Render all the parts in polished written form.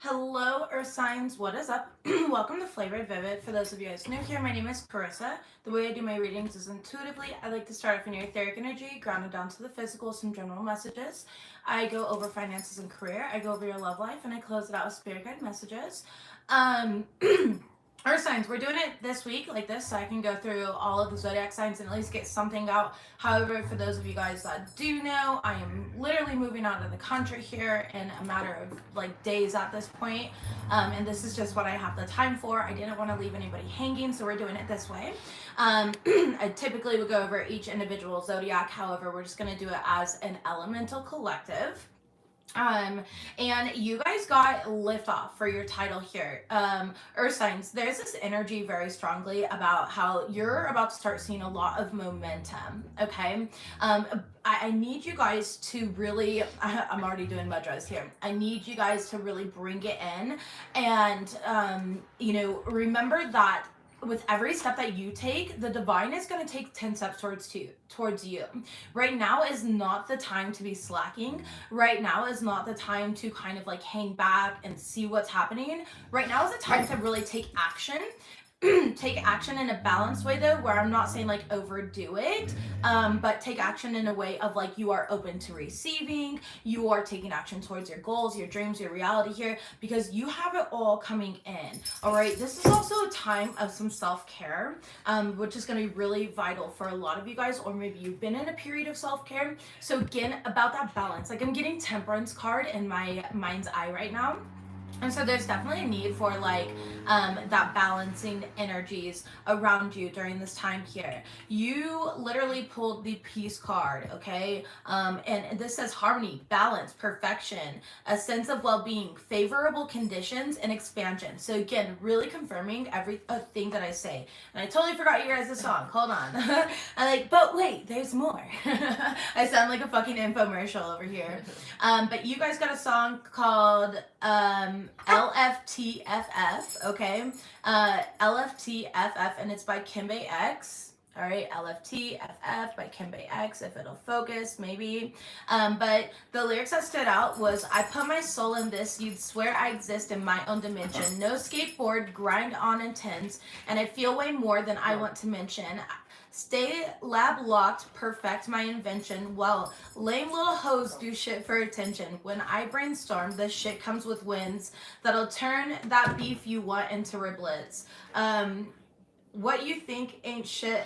Hello, Earth signs. What is up? Welcome to FlavoredVivid. For those of you guys new here, my name is Carissa. The way I do my readings is intuitively. I like to start off in your etheric energy, grounded down to the physical, some general messages. I go over finances and career. I go over your love life, and I close it out with spirit guide messages. Um, Earth signs, we're doing it this week like this so I can go through all of the zodiac signs and at least get something out. However, for those of you guys that do know, I am literally moving out of the country here in a matter of like days at this point. And this is just what I have the time for. I didn't want to leave anybody hanging, so we're doing it this way. I typically would go over each individual zodiac. However, we're just going to do it as an elemental collective. And you guys got lift off for your title here. Earth signs, there's this energy very strongly about how you're about to start seeing a lot of momentum. Okay. I need you guys to really, I'm already doing mudras here. I need you guys to really bring it in and, remember that with every step that you take, the divine is going to take 10 steps towards you. Right now is not the time to be slacking. Right now is not the time to kind of like hang back and see what's happening. Right now is the time to really take action. Take action in a balanced way though, where I'm not saying like overdo it, but take action in a way of like you are open to receiving, you are taking action towards your goals, your dreams, your reality here, because you have it all coming in. All right, this is also a time of some self-care, which is going to be really vital for a lot of you guys, or maybe you've been in a period of self-care. So again, about that balance, like I'm getting temperance card in my mind's eye right now. And so there's definitely a need for like that balancing energies around you during this time here. You literally pulled the peace card, okay? And this says harmony, balance, perfection, a sense of well-being, favorable conditions, and expansion. So again, really confirming everything that I say. And I totally forgot you guys the song. Hold on. I'm like, but wait, there's more. I sound like a fucking infomercial over here. But you guys got a song called LFTFF, okay? LFTFF, and it's by Kimbe X. All right, LFTFF by Kimbe X, if it'll focus, maybe. But the lyrics that stood out was, I put my soul in this, you'd swear I exist in my own dimension. No skateboard, grind on intense, and I feel way more than I want to mention. Stay lab locked, perfect my invention. Well, lame little hoes do shit for attention. When I brainstorm, this shit comes with wins that'll turn that beef you want into riblets. What you think ain't shit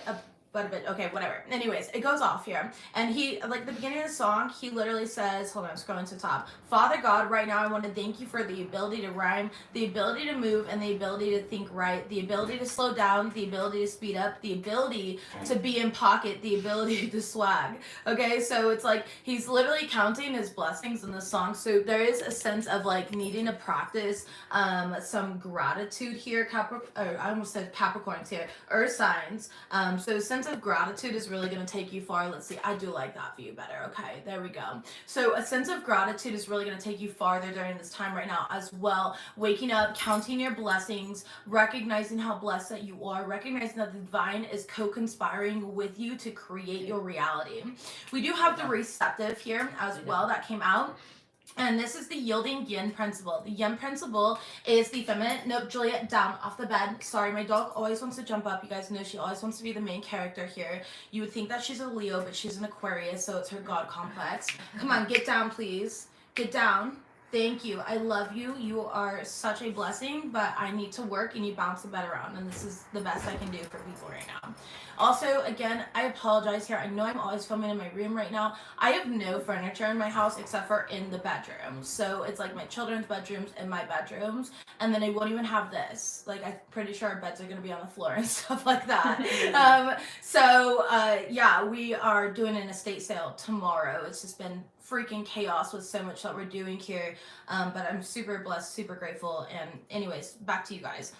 but okay, whatever. Anyways, it goes off here. And he, like the beginning of the song, he literally says, hold on, I'm scrolling to the top. Father God, right now I want to thank you for the ability to rhyme, the ability to move, and the ability to think right, the ability to slow down, the ability to speed up, the ability to be in pocket, the ability to swag. Okay, so it's like he's literally counting his blessings in the song. So there is a sense of like needing to practice some gratitude here. I almost said Capricorns here, Earth signs. So sense of gratitude is really going to take you far. Let's see, I do like that view better. Okay, there we go. So a sense of gratitude is really going to take you farther during this time right now as well. Waking up, counting your blessings, recognizing how blessed that you are, recognizing that the divine is co-conspiring with you to create your reality. We do have the receptive here as well that came out. And this is the yielding yin principle. The yin principle is the feminine. Nope, Juliet, down off the bed. Sorry, my dog always wants to jump up. You guys know she always wants to be the main character here. You would think that she's a Leo, but she's an Aquarius, so it's her god complex. Come on, get down, please. Get down. Thank you. I love you. You are such a blessing, but I need to work and you bounce the bed around, and this is the best I can do for people right now. Also, again, I apologize here. I know I'm always filming in my room right now. I have no furniture in my house except for in the bedroom. So it's like my children's bedrooms and my bedrooms, and then I won't even have this. Like, I'm pretty sure our beds are going to be on the floor and stuff like that. Yeah, we are doing an estate sale tomorrow. It's just been freaking chaos with so much that we're doing here, but I'm super blessed, super grateful. And anyways, back to you guys.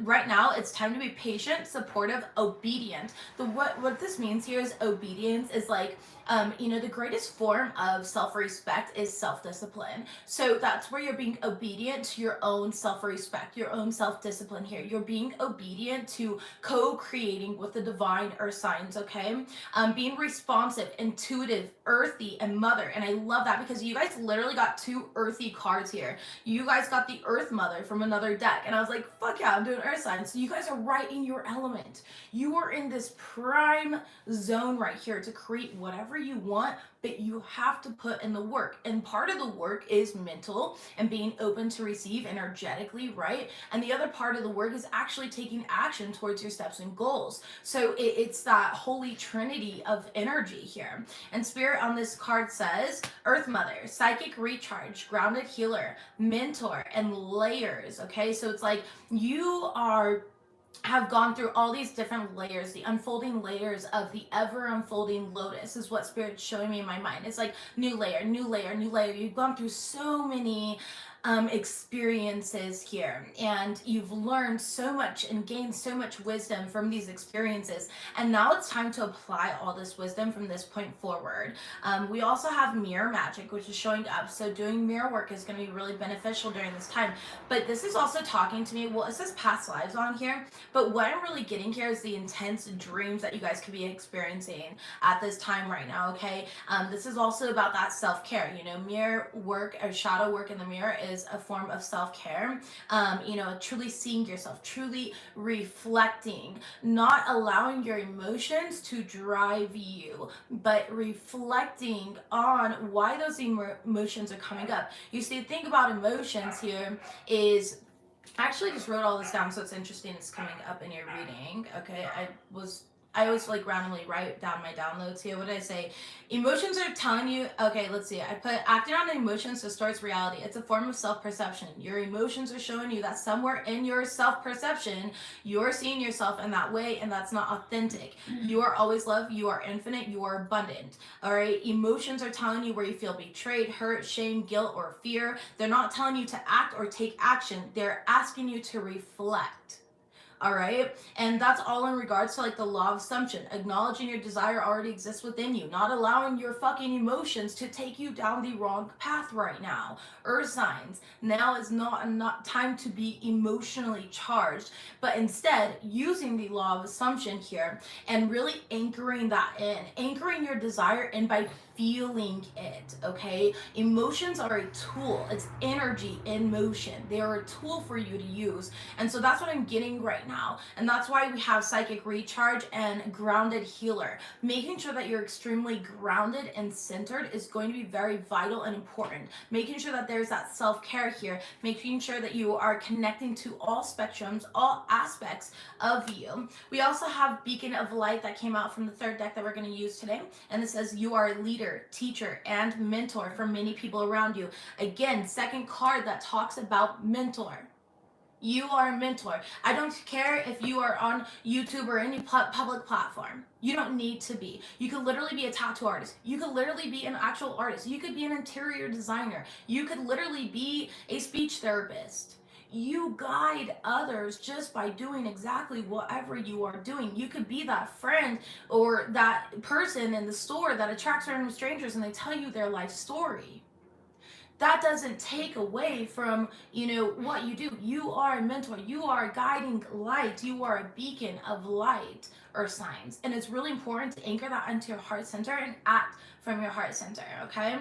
Right now it's time to be patient, supportive, obedient. What this means here is obedience is like The greatest form of self-respect is self-discipline. So that's where you're being obedient to your own self-respect, your own self-discipline here. You're being obedient to co-creating with the divine earth signs, okay? Being responsive, intuitive, earthy, and mother. And I love that because you guys literally got two earthy cards here. You guys got the earth mother from another deck. And I was like, fuck yeah, I'm doing earth signs. So you guys are right in your element. You are in this prime zone right here to create whatever you want, but you have to put in the work. And part of the work is mental and being open to receive energetically, right? And the other part of the work is actually taking action towards your steps and goals. So it's that holy trinity of energy here. And spirit on this card says earth mother, psychic recharge, grounded healer, mentor, and layers. Okay, so it's like you have gone through all these different layers, the unfolding layers of the ever unfolding lotus is what spirit's showing me in my mind. It's like new layer, new layer, new layer. You've gone through so many experiences here, and you've learned so much and gained so much wisdom from these experiences, and now it's time to apply all this wisdom from this point forward. We also have mirror magic, which is showing up, so doing mirror work is going to be really beneficial during this time. But this is also talking to me, well, it says past lives on here, but what I'm really getting here is the intense dreams that you guys could be experiencing at this time right now, okay? This is also about that self-care. Mirror work or shadow work in the mirror is a form of self-care. Truly seeing yourself, truly reflecting, not allowing your emotions to drive you, but reflecting on why those emotions are coming up. You see, the thing about emotions here is, I actually just wrote all this down, so it's interesting it's coming up in your reading. Okay, I always like randomly write down my downloads here. What did I say? Emotions are telling you, okay, let's see. I put acting on emotions distorts reality. It's a form of self-perception. Your emotions are showing you that somewhere in your self-perception, you're seeing yourself in that way, and that's not authentic. You are always love, you are infinite, you are abundant. All right, emotions are telling you where you feel betrayed, hurt, shame, guilt, or fear. They're not telling you to act or take action. They're asking you to reflect. All right, and that's all in regards to like the law of assumption, acknowledging your desire already exists within you, not allowing your fucking emotions to take you down the wrong path right now. Earth signs, now is not time to be emotionally charged, but instead using the law of assumption here and really anchoring that in, anchoring your desire in by feeling it, okay? Emotions are a tool. It's energy in motion. They are a tool for you to use. And so that's what I'm getting right now. And that's why we have psychic recharge and grounded healer. Making sure that you're extremely grounded and centered is going to be very vital and important. Making sure that there's that self-care here. Making sure that you are connecting to all spectrums, all aspects of you. We also have beacon of light that came out from the third deck that we're going to use today. And it says you are a leader, teacher, and mentor for many people around you. Again, second card that talks about mentor. You are a mentor. I don't care if you are on YouTube or any public platform. You don't need to be. You could literally be a tattoo artist. You could literally be an actual artist. You could be an interior designer. You could literally be a speech therapist. You guide others just by doing exactly whatever you are doing. You could be that friend or that person in the store that attracts random strangers and they tell you their life story. That doesn't take away from, what you do. You are a mentor. You are a guiding light. You are a beacon of light, earth signs. And it's really important to anchor that into your heart center and act from your heart center, okay?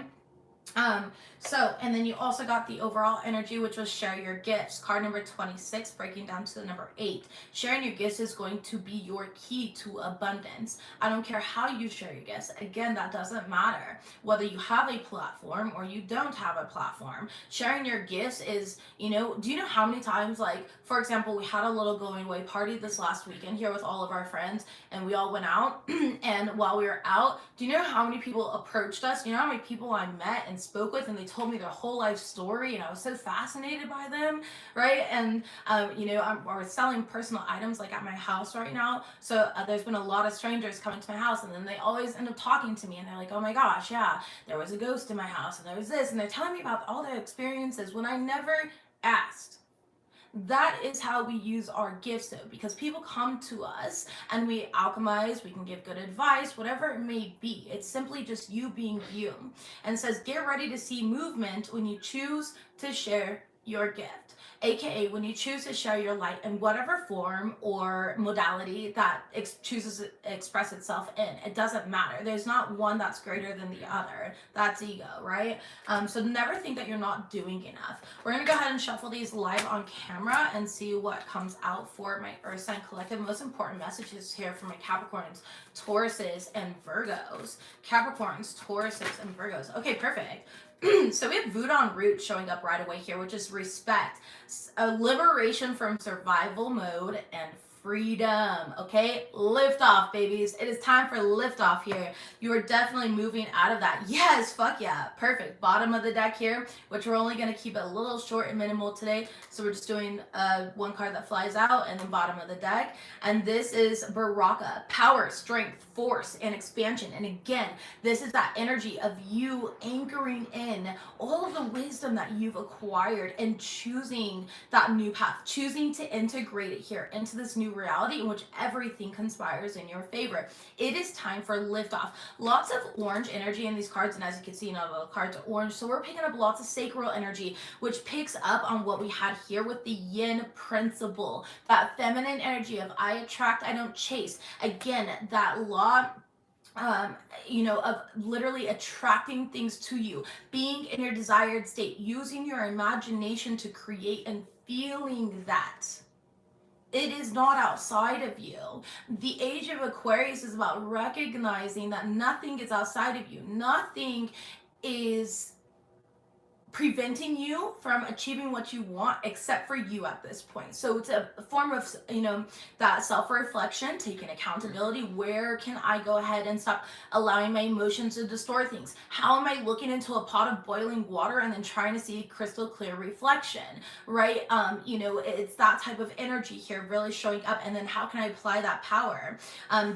And then you also got the overall energy, which was share your gifts. Card number 26, breaking down to the number 8. Sharing your gifts is going to be your key to abundance. I don't care how you share your gifts. Again, that doesn't matter. Whether you have a platform or you don't have a platform, sharing your gifts is, do you know how many times, like, for example, we had a little going away party this last weekend here with all of our friends, and we all went out, and while we were out, do you know how many people approached us? Do you know how many people I met and spoke with, and they told me their whole life story, and I was so fascinated by them, right? And we're selling personal items like at my house right now, so there's been a lot of strangers coming to my house, and then they always end up talking to me, and they're like, oh my gosh, yeah, there was a ghost in my house, and there was this, and they're telling me about all their experiences when I never asked. That is how we use our gifts though, because people come to us and we alchemize, we can give good advice, whatever it may be. It's simply just you being you. And it says, get ready to see movement when you choose to share your gift, aka when you choose to share your light in whatever form or modality that chooses to express itself in. It doesn't matter. There's not one that's greater than the other. That's ego, right? So never think that you're not doing enough. We're gonna go ahead and shuffle these live on camera and see what comes out for my Earth sign collective. Most important messages here for my Capricorns, Tauruses, and Virgos. Capricorns, Tauruses, and Virgos. Okay, perfect. So we have Voodoo root showing up right away here, which is respect, a liberation from survival mode, and freedom. Okay, lift off, babies. It is time for lift off here. You are definitely moving out of that. Yes, fuck yeah, perfect. Bottom of the deck here, which we're only going to keep it a little short and minimal today, so we're just doing one card that flies out, and then bottom of the deck. And this is Baraka, power, strength, force, and expansion. And again, this is that energy of you anchoring in all of the wisdom that you've acquired and choosing that new path, choosing to integrate it here into this new reality in which everything conspires in your favor. It is time for liftoff. Lots of orange energy in these cards, and as you can see, now the cards are orange, so we're picking up lots of sacral energy, which picks up on what we had here with the yin principle, that feminine energy of I attract, I don't chase. Again, that law of literally attracting things to you, being in your desired state, using your imagination to create and feeling that. It is not outside of you. The age of Aquarius is about recognizing that nothing is outside of you. Nothing is preventing you from achieving what you want except for you at this point. So it's a form of, that self-reflection, taking accountability. Where can I go ahead and stop allowing my emotions to distort things? How am I looking into a pot of boiling water and then trying to see crystal clear reflection, right? It's that type of energy here really showing up. And then how can I apply that power?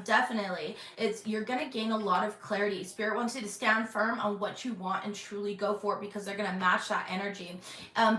Definitely, you're going to gain a lot of clarity. Spirit wants you to stand firm on what you want and truly go for it, because they're going to match that energy.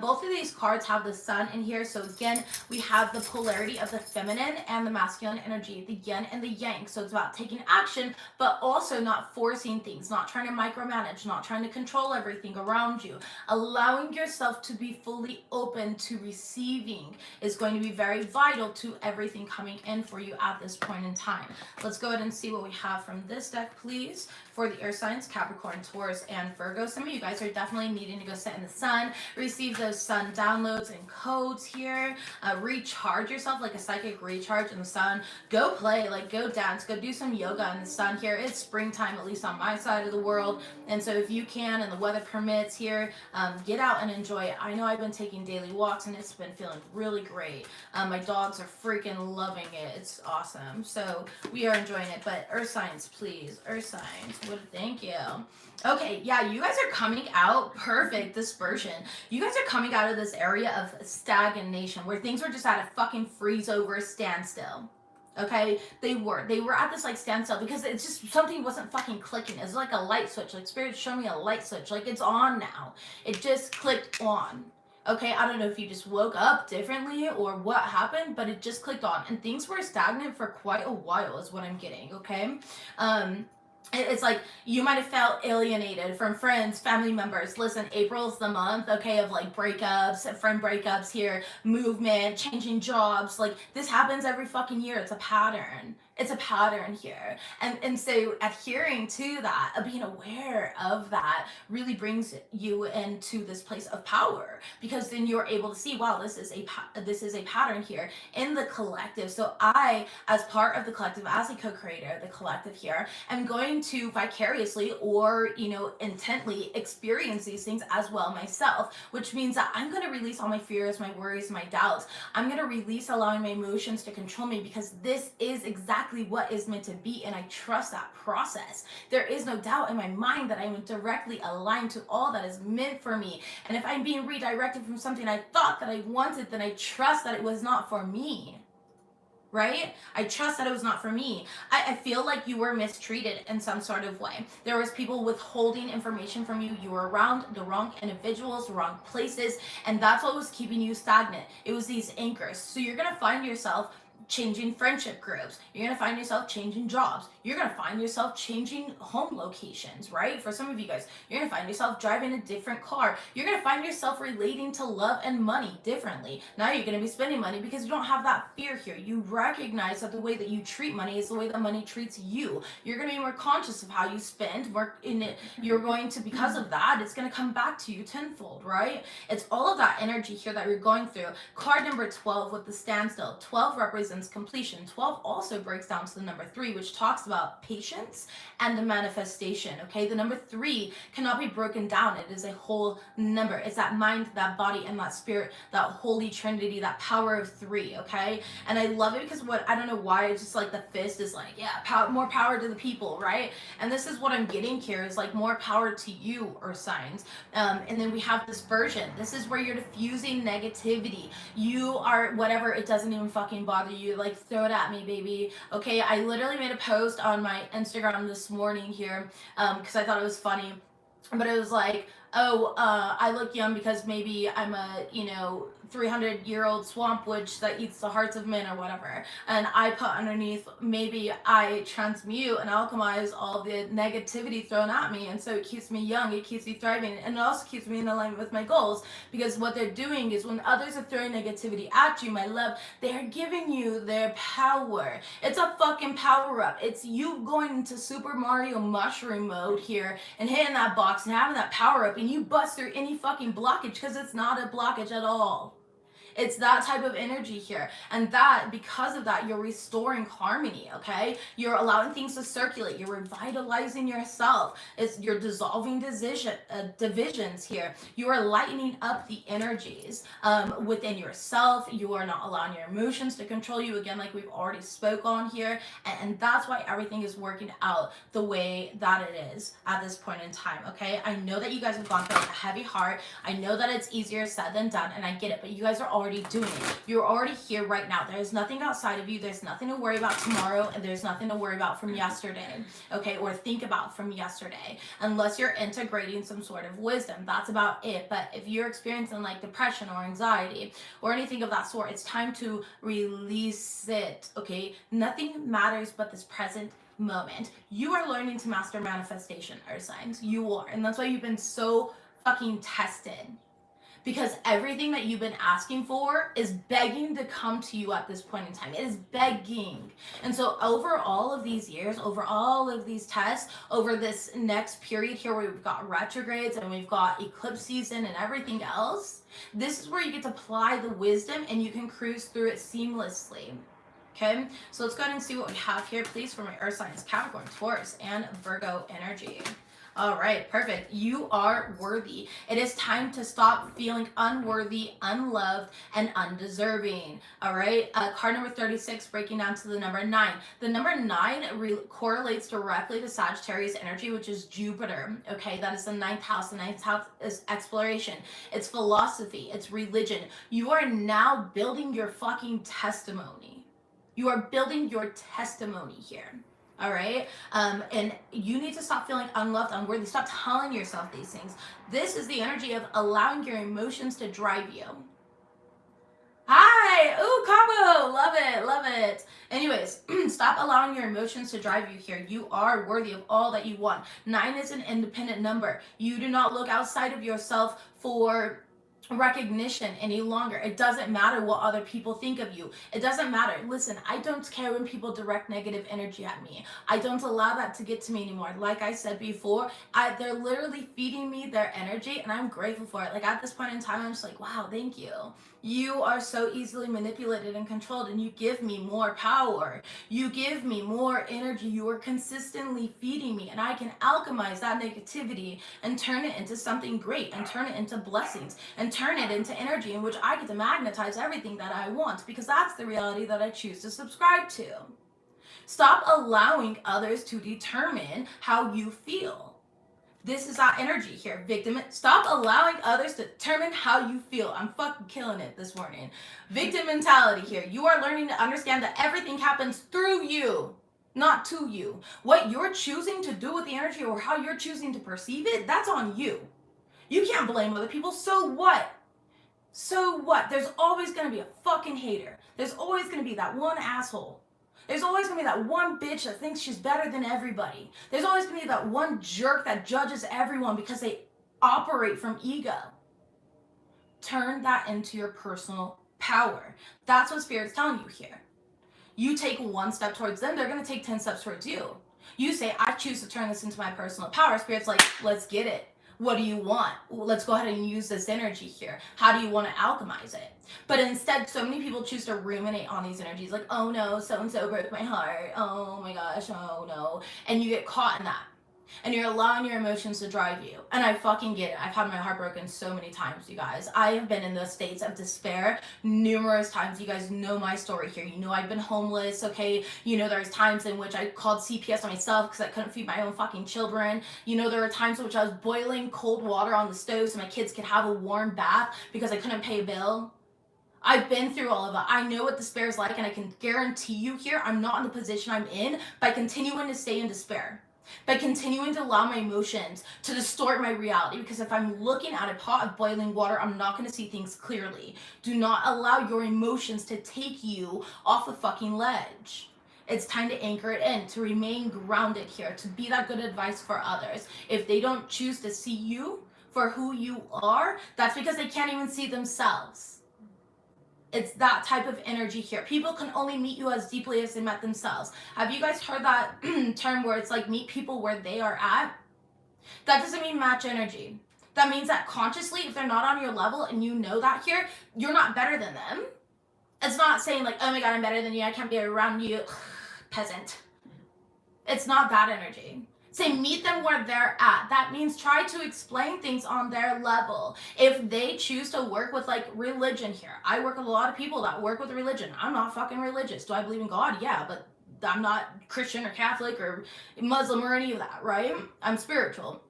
Both of these cards have the sun in here, so again, we have the polarity of the feminine and the masculine energy, the yin and the yang. So it's about taking action, but also not forcing things, not trying to micromanage, not trying to control everything around you. Allowing yourself to be fully open to receiving is going to be very vital to everything coming in for you at this point in time. Let's go ahead and see what we have from this deck, please, for the earth signs, Capricorn, Taurus, and Virgo. Some of you guys are definitely needing to go sit in the sun, receive those sun downloads and codes here, recharge yourself like a psychic recharge in the sun. Go play, go dance, go do some yoga in the sun here. It's springtime, at least on my side of the world, and so if you can and the weather permits here, get out and enjoy it. I know I've been taking daily walks and it's been feeling really great. My dogs are freaking loving it. It's awesome. So we are enjoying it. But earth signs, please. Earth signs. Thank you. Okay, yeah, you guys are coming out. Perfect dispersion. You guys are coming out of this area of stagnation where things were just at a fucking freeze over standstill. Okay, they were at this standstill because it's just something wasn't fucking clicking. It's like a light switch. Spirit showed me a light switch. It's on now. It just clicked on. Okay, I don't know if you just woke up differently or what happened, but it just clicked on, and things were stagnant for quite a while is what I'm getting. Okay, it's like you might have felt alienated from friends, family members. Listen, April's the month, okay, of breakups, friend breakups here, movement, changing jobs. This happens every fucking year. It's a pattern. It's a pattern here. And so adhering to that, being aware of that really brings you into this place of power, because then you're able to see, wow, this is a pattern here in the collective. So I, as part of the collective, as a co-creator of the collective here, am going to vicariously or, intently experience these things as well myself, which means that I'm going to release all my fears, my worries, my doubts. I'm going to release allowing my emotions to control me, because this is exactly what is meant to be, and I trust that process. There is no doubt in my mind that I am directly aligned to all that is meant for me, and if I'm being redirected from something I thought that I wanted, then I trust that it was not for me. right? I trust that it was not for me. I feel like you were mistreated in some sort of way. There was people withholding information from you. You were around the wrong individuals, the wrong places, and that's what was keeping you stagnant. It was these anchors. So you're gonna find yourself changing friendship groups. You're going to find yourself changing jobs. You're going to find yourself changing home locations, right? For some of you guys, you're going to find yourself driving a different car. You're going to find yourself relating to love and money differently. Now you're going to be spending money because you don't have that fear here. You recognize that the way that you treat money is the way that money treats you. You're going to be more conscious of how you spend, work in it. You're going to, because of that, it's going to come back to you tenfold, right? It's all of that energy here that you're going through. Card number 12 with the standstill. 12 represents completion. 12 also breaks down to the number 3, which talks about patience and the manifestation. Okay, the number 3 cannot be broken down. It is a whole number. It's that mind, that body, and that spirit, that holy trinity, that power of 3. Okay, and I love it because I don't know why, it's just like the fist is like, yeah, more power to the people, right? And this is what I'm getting here, is like more power to you, earth signs. And then we have dispersion. This is where you're diffusing negativity. You are whatever, it doesn't even fucking bother you. Like, throw it at me, baby. Okay, I literally made a post on my Instagram this morning here because I thought it was funny, but it was like, I look young because maybe I'm a 300-year-old swamp witch that eats the hearts of men or whatever. And I put underneath, maybe I transmute and alchemize all the negativity thrown at me, and so it keeps me young, it keeps me thriving, and it also keeps me in alignment with my goals. Because what they're doing is, when others are throwing negativity at you, my love, they're giving you their power. It's a fucking power up. It's you going into Super Mario mushroom mode here and hitting that box and having that power up, and you bust through any fucking blockage, because it's not a blockage at all. It's that type of energy here. And that, because of that, you're restoring harmony, okay? You're allowing things to circulate. You're revitalizing yourself. You're dissolving divisions here. You are lightening up the energies within yourself. You are not allowing your emotions to control you, again, like we've already spoke on here. And that's why everything is working out the way that it is at this point in time, okay? I know that you guys have gone through a heavy heart. I know that it's easier said than done, and I get it, but you guys are already doing it. You're already here right now. There's nothing outside of you. There's nothing to worry about tomorrow, and there's nothing to worry about from yesterday, okay, or think about from yesterday, unless you're integrating some sort of wisdom. That's about it. But if you're experiencing like depression or anxiety or anything of that sort, it's time to release it, okay? Nothing matters but this present moment. You are learning to master manifestation, earth signs. You are. And that's why you've been so fucking tested. Because everything that you've been asking for is begging to come to you at this point in time. It is begging. And so over all of these years, over all of these tests, over this next period here where we've got retrogrades and we've got eclipse season and everything else, this is where you get to apply the wisdom and you can cruise through it seamlessly. Okay, so let's go ahead and see what we have here, please, for my earth signs, Capricorn, Taurus, and Virgo energy. All right, perfect. You are worthy. It is time to stop feeling unworthy, unloved, and undeserving. All right, card number 36, breaking down to the number 9. The number 9 correlates directly to Sagittarius energy, which is Jupiter. Okay, that is the 9th house. The 9th house is exploration. It's philosophy. It's religion. You are now building your fucking testimony. You are building your testimony here. All right, and you need to stop feeling unloved, unworthy. Stop telling yourself these things. This is the energy of allowing your emotions to drive you. Hi, ooh, combo, love it, love it. Anyways, stop allowing your emotions to drive you here. You are worthy of all that you want. 9 is an independent number. You do not look outside of yourself for recognition any longer. It doesn't matter what other people think of you. It doesn't matter. Listen, I don't care when people direct negative energy at me. I don't allow that to get to me anymore. Like I said before, they're literally feeding me their energy, and I'm grateful for it. Like, at this point in time, I'm just like, wow, thank you. You are so easily manipulated and controlled, and you give me more power. You give me more energy. You are consistently feeding me, and I can alchemize that negativity and turn it into something great, and turn it into blessings, and turn it into energy in which I get to magnetize everything that I want, because that's the reality that I choose to subscribe to. Stop allowing others to determine how you feel. This is that energy here. Victim, stop allowing others to determine how you feel. I'm fucking killing it this morning. Victim mentality here. You are learning to understand that everything happens through you, not to you. What you're choosing to do with the energy or how you're choosing to perceive it, that's on you. You can't blame other people. So what? So what? There's always going to be a fucking hater. There's always going to be that one asshole. There's always going to be that one bitch that thinks she's better than everybody. There's always going to be that one jerk that judges everyone because they operate from ego. Turn that into your personal power. That's what Spirit's telling you here. You take one step towards them, they're going to take 10 steps towards you. You say, I choose to turn this into my personal power. Spirit's like, let's get it. What do you want? Let's go ahead and use this energy here. How do you want to alchemize it? But instead, so many people choose to ruminate on these energies like, oh no, so-and-so broke my heart. Oh my gosh, oh no. And you get caught in that. And you're allowing your emotions to drive you. And I fucking get it. I've had my heart broken so many times, you guys. I have been in those states of despair numerous times. You guys know my story here. You know I've been homeless, okay? You know there's times in which I called CPS on myself because I couldn't feed my own fucking children. You know there were times in which I was boiling cold water on the stove so my kids could have a warm bath because I couldn't pay a bill. I've been through all of it. I know what despair is like, and I can guarantee you here, I'm not in the position I'm in by continuing to stay in despair. By continuing to allow my emotions to distort my reality, because if I'm looking at a pot of boiling water, I'm not going to see things clearly. Do not allow your emotions to take you off the fucking ledge. It's time to anchor it in, to remain grounded here, to be that good advice for others. If they don't choose to see you for who you are, that's because they can't even see themselves. It's that type of energy here. People can only meet you as deeply as they met themselves. Have you guys heard that term where it's like meet people where they are at? That doesn't mean match energy. That means that consciously, if they're not on your level and you know that here, you're not better than them. It's not saying like, oh my God, I'm better than you. I can't be around you. Peasant. It's not that energy. Say meet them where they're at. That means try to explain things on their level. If they choose to work with like religion here. I work with a lot of people that work with religion. I'm not fucking religious. Do I believe in God? Yeah, but I'm not Christian or Catholic or Muslim or any of that, right? I'm spiritual.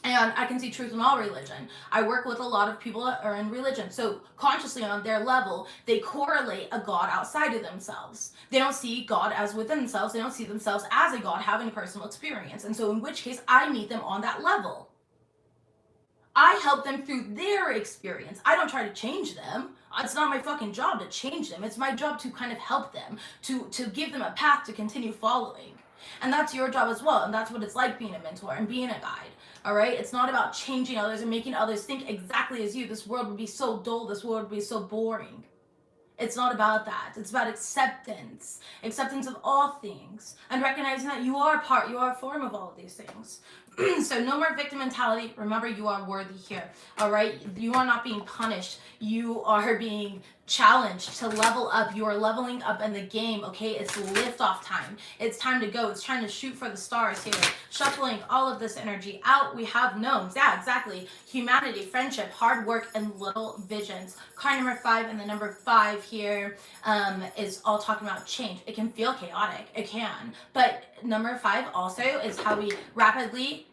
And I can see truth in all religion. I work with a lot of people that are in religion. So consciously on their level, they correlate a God outside of themselves. They don't see God as within themselves. They don't see themselves as a God having a personal experience. And so in which case, I meet them on that level. I help them through their experience. I don't try to change them. It's not my fucking job to change them. It's my job to kind of help them, to give them a path to continue following. And that's your job as well. And that's what it's like being a mentor and being a guide. All right? It's not about changing others and making others think exactly as you. This world would be so dull. This world would be so boring. It's not about that. It's about acceptance. Acceptance of all things. And recognizing that you are a form of all of these things. So no more victim mentality. Remember, you are worthy here. All right? You are not being punished. You are being challenged to level up. You are leveling up in the game, okay? It's liftoff time. It's time to go. It's time to shoot for the stars here. Shuffling all of this energy out. We have knowns. Yeah, exactly. Humanity, friendship, hard work, and little visions. Card number 5 and the number 5 here is all talking about change. It can feel chaotic. It can. But number 5 also is how we rapidly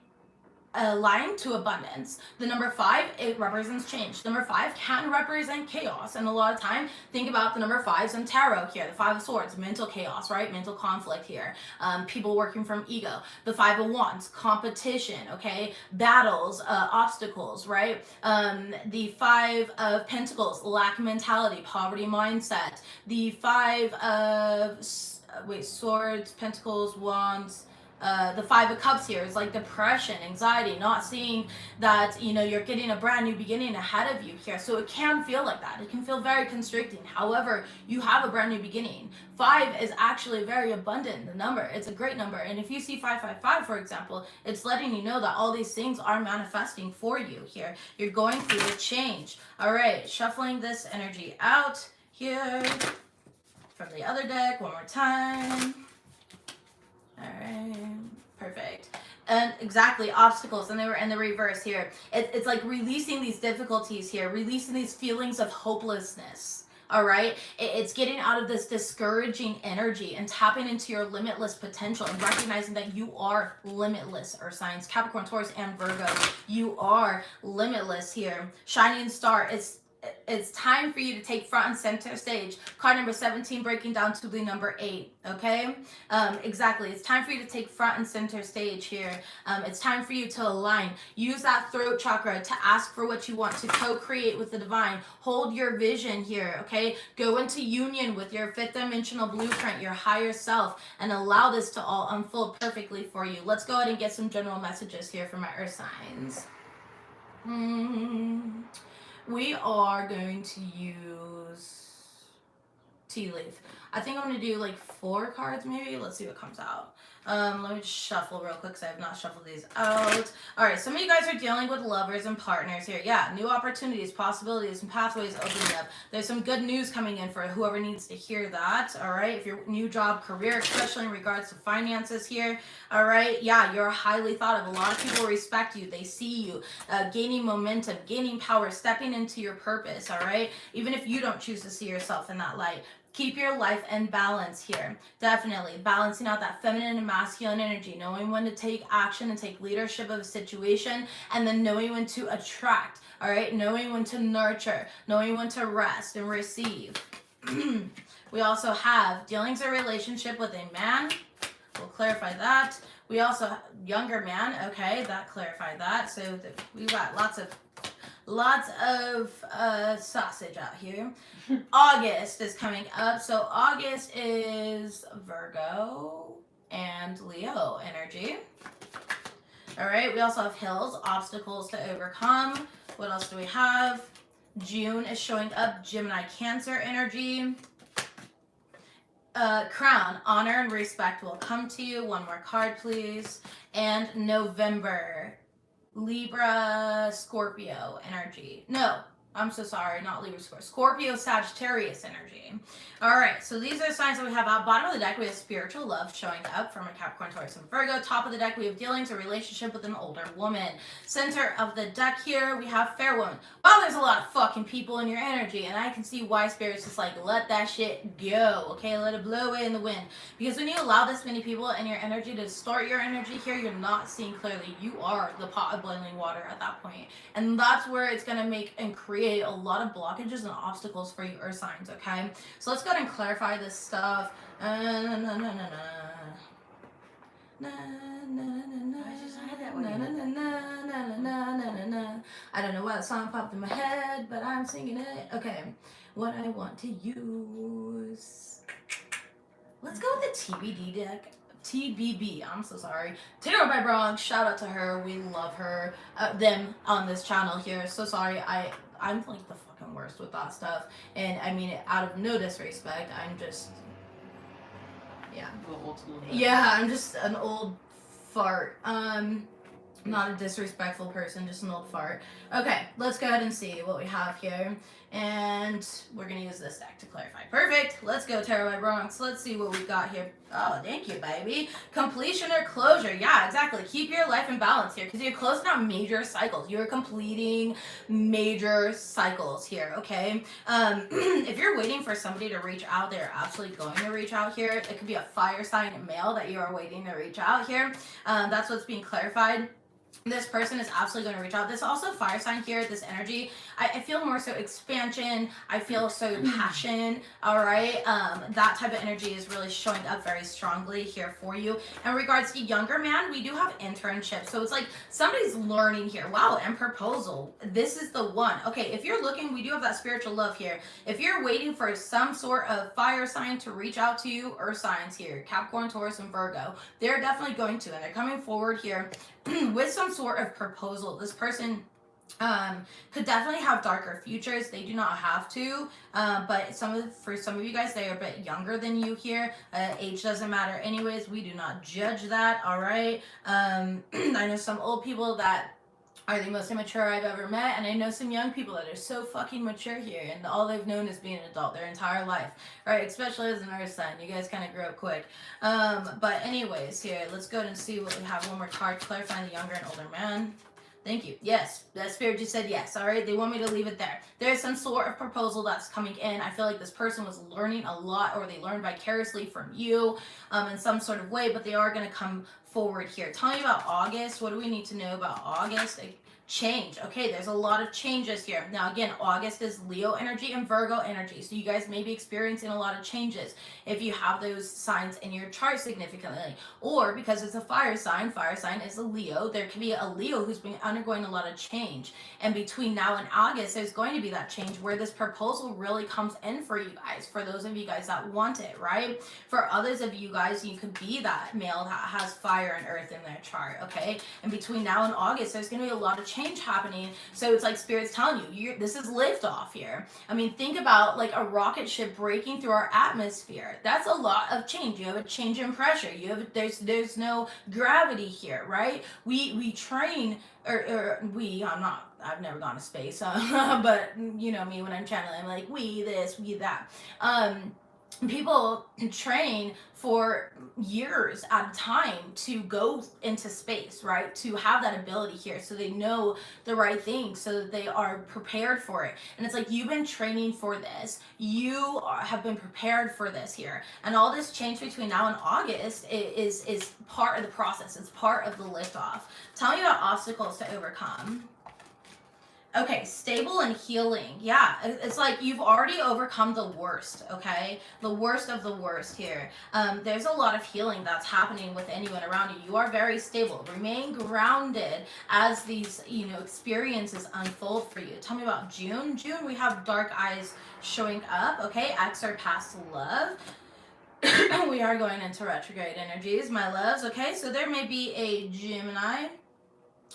align to abundance. The number 5, it represents change. Number 5 can represent chaos. And a lot of time, think about the number 5s in tarot here. The 5 of Swords, mental chaos, right? Mental conflict here. People working from ego. The 5 of Wands, competition, okay? Battles, obstacles, right? The 5 of Pentacles, lack mentality, poverty mindset. The 5 of, Swords, Pentacles, Wands, the 5 of Cups here is like depression, anxiety, not seeing that, you're getting a brand new beginning ahead of you here. So it can feel like that. It can feel very constricting. However, you have a brand new beginning. 5 is actually very abundant, the number. It's a great number. And if you see 555, for example, it's letting you know that all these things are manifesting for you here. You're going through a change. All right, shuffling this energy out here from the other deck one more time. All right, perfect. And exactly, obstacles, and they were in the reverse here. It's like releasing these difficulties here, releasing these feelings of hopelessness. All right, it's getting out of this discouraging energy and tapping into your limitless potential and recognizing that you are limitless. Earth signs, Capricorn, Taurus, and Virgo, you are limitless here. Shining star, it's time for you to take front and center stage. Card number 17 breaking down to the number 8. Okay, exactly, it's time for you to take front and center stage here. It's time for you to align. Use that throat chakra to ask for what you want, to co-create with the divine. Hold your vision here. Okay, go into union with your fifth dimensional blueprint, your higher self, and allow this to all unfold perfectly for you. Let's go ahead and get some general messages here for my earth signs. We are going to use tea leaf. I think I'm going to do like 4 cards maybe. Let's see what comes out. Let me just shuffle real quick because I have not shuffled these out. All right, some of you guys are dealing with lovers and partners here. Yeah, new opportunities, possibilities, and pathways opening up. There's some good news coming in for whoever needs to hear that. All right, if your new job, career, especially in regards to finances here. All right, yeah, you're highly thought of. A lot of people respect you. They see you gaining momentum, gaining power, stepping into your purpose. All right, even if you don't choose to see yourself in that light. Keep your life in balance here. Definitely balancing out that feminine and masculine energy, knowing when to take action and take leadership of a situation, and then knowing when to attract, all right? Knowing when to nurture, knowing when to rest and receive. We also have dealings or relationship with a man. We'll clarify that. We also have younger man. Okay, that clarified that. So we've got lots of sausage out here. August is coming up. So August is Virgo and Leo energy. All right, we also have hills, obstacles to overcome. What else do we have? June is showing up, Gemini, Cancer energy. Crown, honor and respect will come to you. One more card, please. And November, Libra, Scorpio energy. No, I'm so sorry, not Libra, Scorpio, Sagittarius energy. All right, so these are the signs that we have out. Bottom of the deck, we have spiritual love showing up from a Capricorn, Taurus, and Virgo. Top of the deck, we have dealings, a relationship with an older woman. Center of the deck here, we have fair woman. Well, there's a lot of fucking people in your energy, and I can see why Spirit's just like, let that shit go, okay? Let it blow away in the wind. Because when you allow this many people in your energy to distort your energy here, you're not seeing clearly. You are the pot of boiling water at that point. And that's where it's going to make and create a lot of blockages and obstacles for you earth signs, okay? So let's go ahead and clarify this stuff. I don't know why the song popped in my head, but I'm singing it. Okay, what I want to use. Let's go with the TBD deck. TBB, I'm so sorry. Tarot by Bronx, shout out to her. We love her. Them on this channel here. So sorry, I'm like the fucking worst with that stuff. And I mean it out of no disrespect. I'm just, yeah. Yeah, I'm just an old fart. Not a disrespectful person, just an old fart. Okay, let's go ahead and see what we have here. And we're going to use this deck to clarify. Perfect. Let's go, Tarot by Bronx. Let's see what we've got here. Oh, thank you, baby. Completion or closure. Yeah, exactly. Keep your life in balance here because you're closing out major cycles. You're completing major cycles here, okay? If you're waiting for somebody to reach out, they're absolutely going to reach out here. It could be a fire sign male that you are waiting to reach out here. That's what's being clarified. This person is absolutely going to reach out. This also fire sign here, this energy. I feel more so expansion. I feel so passion. All right. That type of energy is really showing up very strongly here for you. In regards to younger man, we do have internships. So it's like somebody's learning here. Wow. And proposal. This is the one. Okay. If you're looking, we do have that spiritual love here. If you're waiting for some sort of fire sign to reach out to you, earth signs here, Capricorn, Taurus, and Virgo, they're definitely going to, and they're coming forward here with some sort of proposal. This person could definitely have darker futures. They do not have to, but for some of you guys, they are a bit younger than you here. Age doesn't matter anyways. We do not judge that. All right. I know some old people that are the most immature I've ever met, and I know some young people that are so fucking mature here, and all they've known is being an adult their entire life, right? Especially as an earth sign, you guys kind of grew up quick. But anyways, here, let's go ahead and see what we have. One more card clarifying the younger and older man. Thank you. Yes, that spirit just said yes. All right, they want me to leave it there. There's some sort of proposal that's coming in. I feel like this person was learning a lot, or they learned vicariously from you in some sort of way, but they are going to come forward here. Tell me about August. What do we need to know about August? Change. Okay, there's a lot of changes here. Now again, August is Leo energy and Virgo energy, so you guys may be experiencing a lot of changes if you have those signs in your chart significantly, or because it's a fire sign is a Leo, there can be a Leo who's been undergoing a lot of change, and between now and August there's going to be that change where this proposal really comes in for you guys, for those of you guys that want it, right? For others of you guys, you could be that male that has fire and earth in their chart, okay? And between now and August there's going to be a lot of change happening, so it's like Spirit's telling you, this is liftoff here. I mean, think about like a rocket ship breaking through our atmosphere. That's a lot of change. You have a change in pressure. You have there's no gravity here, right? We train, I've never gone to space, but you know me when I'm channeling, I'm like we this, we that. People train for years at a time to go into space, right? To have that ability here, so they know the right thing, so that they are prepared for it. And it's like you've been training for this, you have been prepared for this here, and all this change between now and August is part of the process. It's part of the liftoff. Tell me about obstacles to overcome. Okay, stable and healing. Yeah, it's like you've already overcome the worst, okay? The worst of the worst here. There's a lot of healing that's happening with anyone around you. You are very stable. Remain grounded as these, experiences unfold for you. Tell me about June. June, we have dark eyes showing up, okay? Ex or past love. We are going into retrograde energies, my loves, okay? So there may be a Gemini,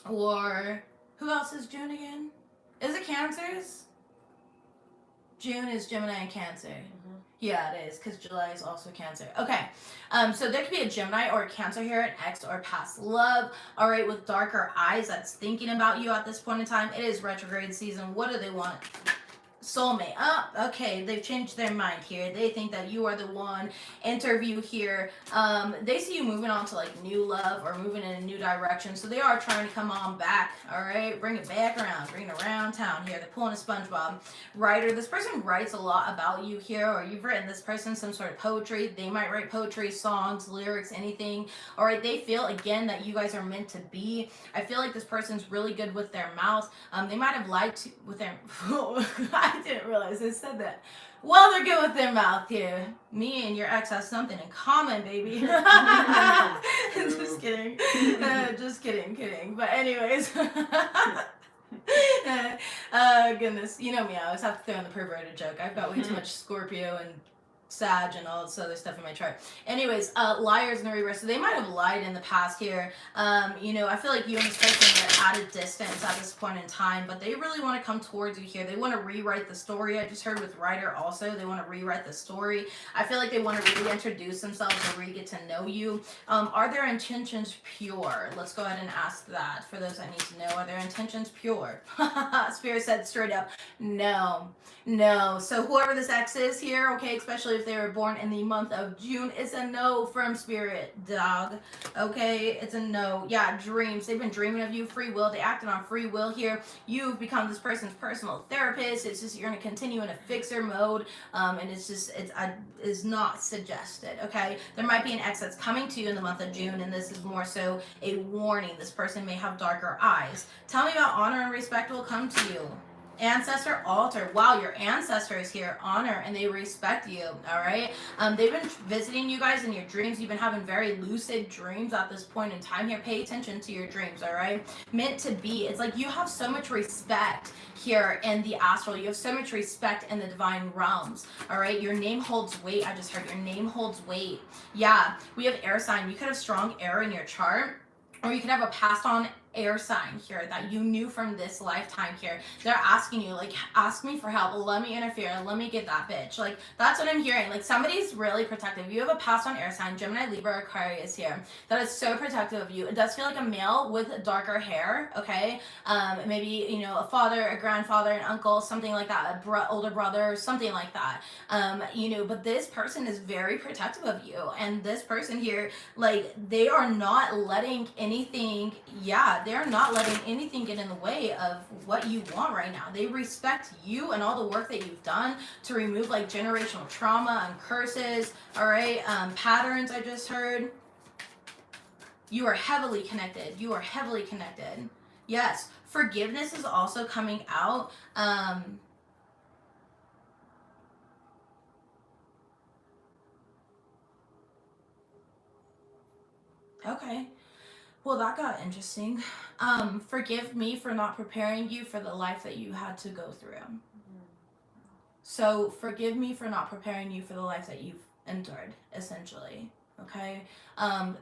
or who else is June again? Is it Cancers? June is Gemini and Cancer. Mm-hmm. Yeah, it is, because July is also Cancer. Okay, so there could be a Gemini or a Cancer here, an ex or past love, all right, with darker eyes that's thinking about you at this point in time. It is retrograde season. What do they want? Soulmate. Okay, they've changed their mind here. They think that you are the one. Interview here. They see you moving on to like new love or moving in a new direction, so they are trying to come on back. All right, bring it back around, bring it around town here. They're pulling a SpongeBob. Writer, this person writes a lot about you here, or you've written this person some sort of poetry. They might write poetry, songs, lyrics, anything. All right, they feel again that you guys are meant to be. I feel like this person's really good with their mouth. They might have lied to with their I didn't realize I said that. Well, they're good with their mouth here. Me and your ex have something in common, baby. Just kidding. Just kidding. But anyways. Goodness. You know me, I always have to throw in the perverted joke. I've got way too much Scorpio and Sag and all this other stuff in my chart. Anyways, liars in the reverse. So they might have lied in the past here. I feel like you and this person are at a distance at this point in time, but they really want to come towards you here. They want to rewrite the story. I just heard with writer also, they want to rewrite the story. I feel like they want to reintroduce themselves or re-get to know you. Are their intentions pure? Let's go ahead and ask that for those that need to know. Are their intentions pure? Spirit said straight up, no. So whoever this ex is here, okay, especially if they were born in the month of June, it's a no from Spirit, dog. Okay, it's a no. Yeah, dreams. They've been dreaming of you. Free will. They acted on free will here. You've become this person's personal therapist. It's just you're going to continue in a fixer mode, and it's not suggested. Okay, there might be an ex that's coming to you in the month of June, and this is more so a warning. This person may have darker eyes. Tell me about honor and respect will come to you. Ancestor altar. Wow, your ancestors here honor and they respect you. All right, they've been visiting you guys in your dreams. You've been having very lucid dreams at this point in time here. Pay attention to your dreams. All right, meant to be. It's like you have so much respect here in the astral. You have so much respect in the divine realms. All right, your name holds weight. I just heard your name holds weight. Yeah, we have air sign. You could have strong air in your chart, or you could have a passed on air sign here that you knew from this lifetime here. They're asking you, like, ask me for help, let me interfere, let me get that bitch. Like, that's what I'm hearing. Like, somebody's really protective. You have a passed on air sign, Gemini, Libra, Aquarius here, that is so protective of you. It does feel like a male with darker hair, okay? Maybe, a father, a grandfather, an uncle, something like that, older brother, something like that. But this person is very protective of you. And this person here, like, they are not letting anything, yeah, they're not letting anything get in the way of what you want right now. They respect you and all the work that you've done to remove like generational trauma and curses, all right, patterns I just heard. You are heavily connected. You are heavily connected. Yes, forgiveness is also coming out. Okay. Well, that got interesting. Forgive me for not preparing you for the life that you had to go through. So forgive me for not preparing you for the life that you've endured, essentially. Okay.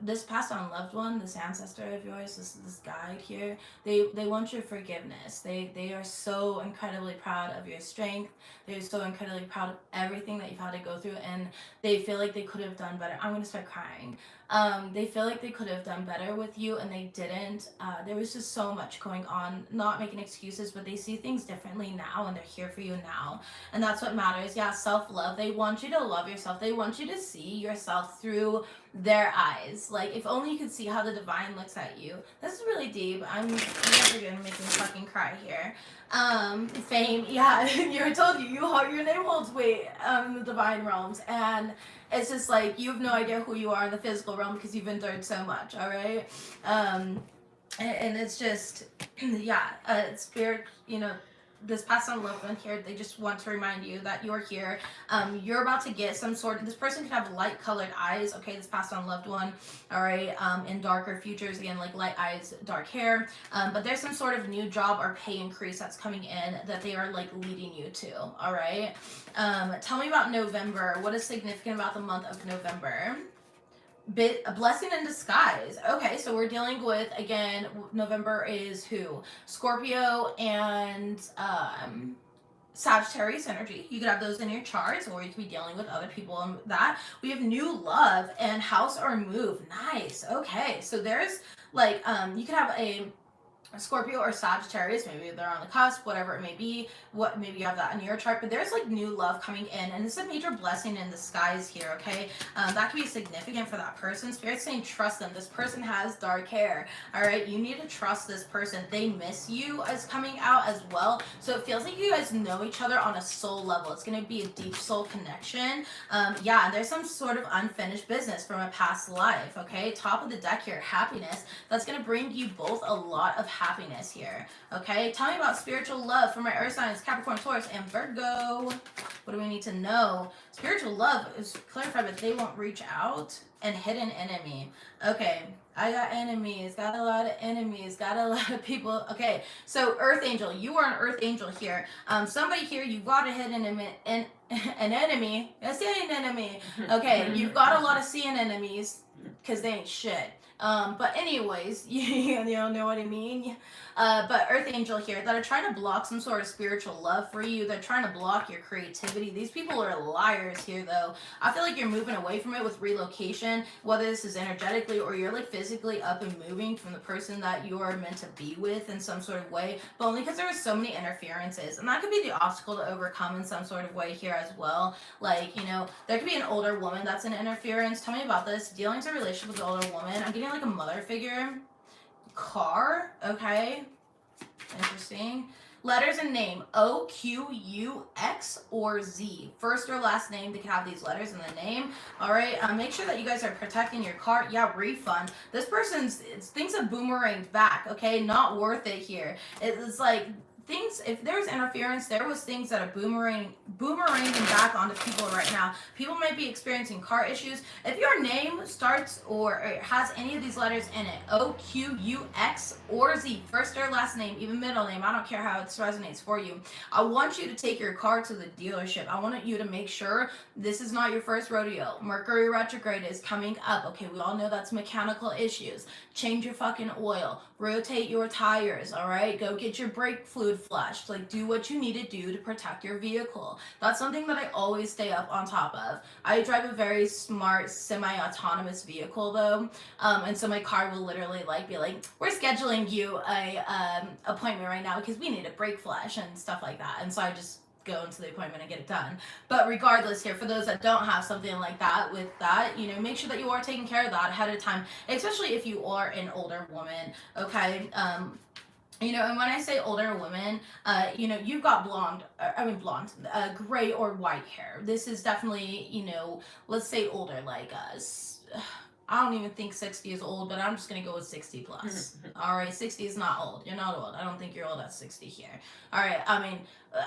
This passed on loved one, this ancestor of yours, this guide here, they want your forgiveness. They are so incredibly proud of your strength. They're so incredibly proud of everything that you've had to go through, and they feel like they could have done better. I'm gonna start crying. They feel like they could have done better with you and they didn't. There was just so much going on, not making excuses, but they see things differently now and they're here for you now. And that's what matters. Yeah, self-love. They want you to love yourself. They want you to see yourself through their eyes. Like, if only you could see how the divine looks at you. This is really deep. I'm never gonna make me fucking cry here. Fame, yeah, you're told your name holds weight in the divine realms, and it's just like you have no idea who you are in the physical realm because you've endured so much, all right? And it's just, yeah, spirit, this past on loved one here, they just want to remind you that you're here. You're about to get some sort of, this person could have light colored eyes, okay, this passed on loved one, all right, in darker futures, again, like light eyes, dark hair, but there's some sort of new job or pay increase that's coming in that they are like leading you to, all right? Tell me about November. What is significant about the month of November? A blessing in disguise. Okay, so we're dealing with, again, November is who? Scorpio and Sagittarius energy. You could have those in your charts, or you could be dealing with other people and that. We have new love and house or move. Nice. Okay, so there's like you could have a Scorpio or Sagittarius, maybe they're on the cusp, whatever it may be, maybe you have that in your chart, but there's like new love coming in, and it's a major blessing in disguise here, okay? That can be significant for that person. Spirit's saying trust them. This person has dark hair, all right? You need to trust this person. They miss you as coming out as well, so it feels like you guys know each other on a soul level. It's going to be a deep soul connection. Yeah, there's some sort of unfinished business from a past life, okay? Top of the deck here, happiness. That's going to bring you both a lot of happiness here, okay? Tell me about spiritual love for my earth signs, Capricorn, Taurus, and Virgo. What do we need to know? Spiritual love is clarified, but they won't reach out. And hidden enemy. Okay, I got enemies, got a lot of enemies, got a lot of people. Okay, so earth angel, you are an earth angel here. Somebody here, you got a hidden enemy, an enemy. I say an enemy. Okay, you've got a lot of seeing enemies because they ain't shit. But anyways, you know what I mean? But Earth Angel here that are trying to block some sort of spiritual love for you. They're trying to block your creativity. These people are liars here, though. I feel like you're moving away from it with relocation, whether this is energetically or you're like physically up and moving from the person that you're meant to be with in some sort of way, but only because there were so many interferences. And that could be the obstacle to overcome in some sort of way here as well. Like, there could be an older woman that's an interference. Tell me about this. Dealing with a relationship with an older woman. I'm getting like a mother figure. Car, okay. Interesting. Letters and name, O, Q, U, X, or Z. First or last name, they can have these letters in the name. All right, make sure that you guys are protecting your car. Yeah, refund. This person's, things have boomeranged back, okay? Not worth it here. It's like, things, if there's interference, there was things that are boomeranging back onto people right now. People might be experiencing car issues. If your name starts or has any of these letters in it, O, Q, U, X, or Z, first or last name, even middle name, I don't care how it resonates for you. I want you to take your car to the dealership. I want you to make sure this is not your first rodeo. Mercury retrograde is coming up. Okay, we all know that's mechanical issues. Change your fucking oil. Rotate your tires, all right? Go get your brake fluid flushed. Like, do what you need to do to protect your vehicle. That's something that I always stay up on top of. I drive a very smart semi-autonomous vehicle though, and so my car will literally be like, we're scheduling you a appointment right now because we need a brake flush and stuff like that. And so I just go into the appointment and get it done. But regardless here, for those that don't have something like that, with that, you know, make sure that you are taking care of that ahead of time, especially if you are an older woman, okay? You know, and when I say older women, you know, you've got blonde, gray or white hair. This is definitely, you know, let's say older, like I don't even think 60 is old, but I'm just going to go with 60 plus. All right, 60 is not old. You're not old. I don't think you're old at 60 here. All right, I mean,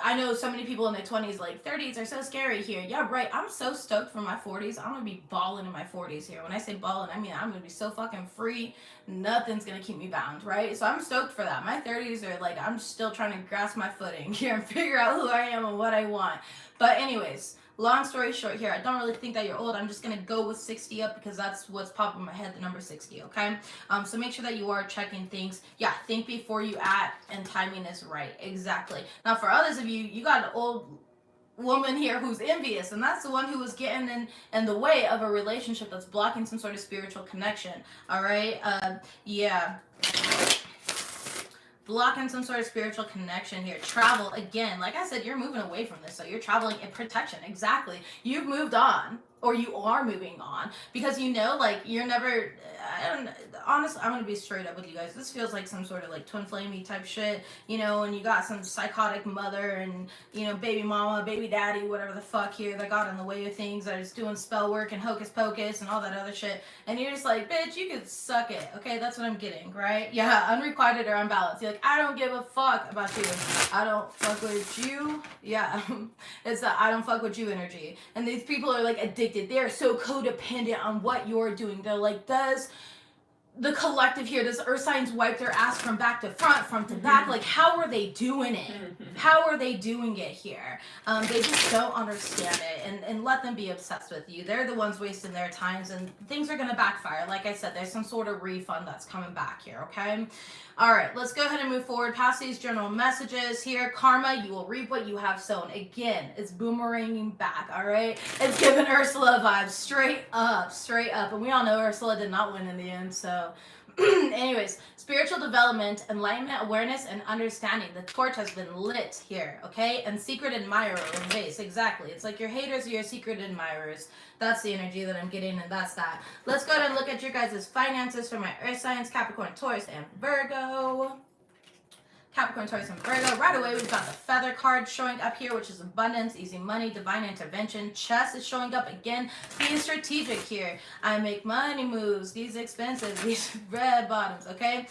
I know so many people in their 20s, like 30s are so scary here. Yeah, right. I'm so stoked for my 40s. I'm going to be balling in my 40s here. When I say balling, I mean I'm going to be so fucking free. Nothing's going to keep me bound, right? So I'm stoked for that. My 30s are like, I'm still trying to grasp my footing here and figure out who I am and what I want. But anyways, long story short here, I don't really think that you're old. I'm just going to go with 60 up because that's what's popping in my head, the number 60, okay? So make sure that you are checking things. Yeah, think before you act, and timing is right. Exactly. Now, for others of you, you got an old woman here who's envious, and that's the one who was getting in the way of a relationship that's blocking some sort of spiritual connection, all right? Yeah. Blocking some sort of spiritual connection here. Travel, again, like I said, you're moving away from this, so you're traveling in protection. Exactly. You've moved on, or you are moving on, because you know, like, you're never, honestly, I'm gonna be straight up with you guys. This feels like some sort of like twin flamey type shit, you know, and you got some psychotic mother and, you know, baby mama, baby daddy, whatever the fuck here that got in the way of things, that is doing spell work and hocus pocus and all that other shit, and you're just like, bitch, you could suck it, okay? That's what I'm getting, right? Yeah, unrequited or unbalanced. You're like, I don't give a fuck about you. I don't fuck with you. Yeah, it's the I don't fuck with you energy. And these people are like addicted. They are so codependent on what you're doing. They're like, does the collective here, does earth signs wipe their ass from back to front, front to back? Like, how are they doing it? How are they doing it here? They just don't understand it, and let them be obsessed with you. They're the ones wasting their times, and things are going to backfire. Like I said, there's some sort of refund that's coming back here, okay? All right, let's go ahead and move forward past these general messages here. Karma, you will reap what you have sown. Again, it's boomeranging back, all right? It's giving Ursula vibes, straight up, straight up. And we all know Ursula did not win in the end, so... Anyways, spiritual development, enlightenment, awareness, and understanding. The torch has been lit here, okay? And secret admirer in base, exactly. It's like your haters are your secret admirers. That's the energy that I'm getting, and that's that. Let's go ahead and look at your guys' finances for my earth signs, Capricorn, Taurus, and Virgo. Capricorn, Taurus, and Virgo. Right away, we've got the feather card showing up here, which is abundance, easy money, divine intervention. Chess is showing up again. Being strategic here. I make money moves. These expensive. These red bottoms, okay?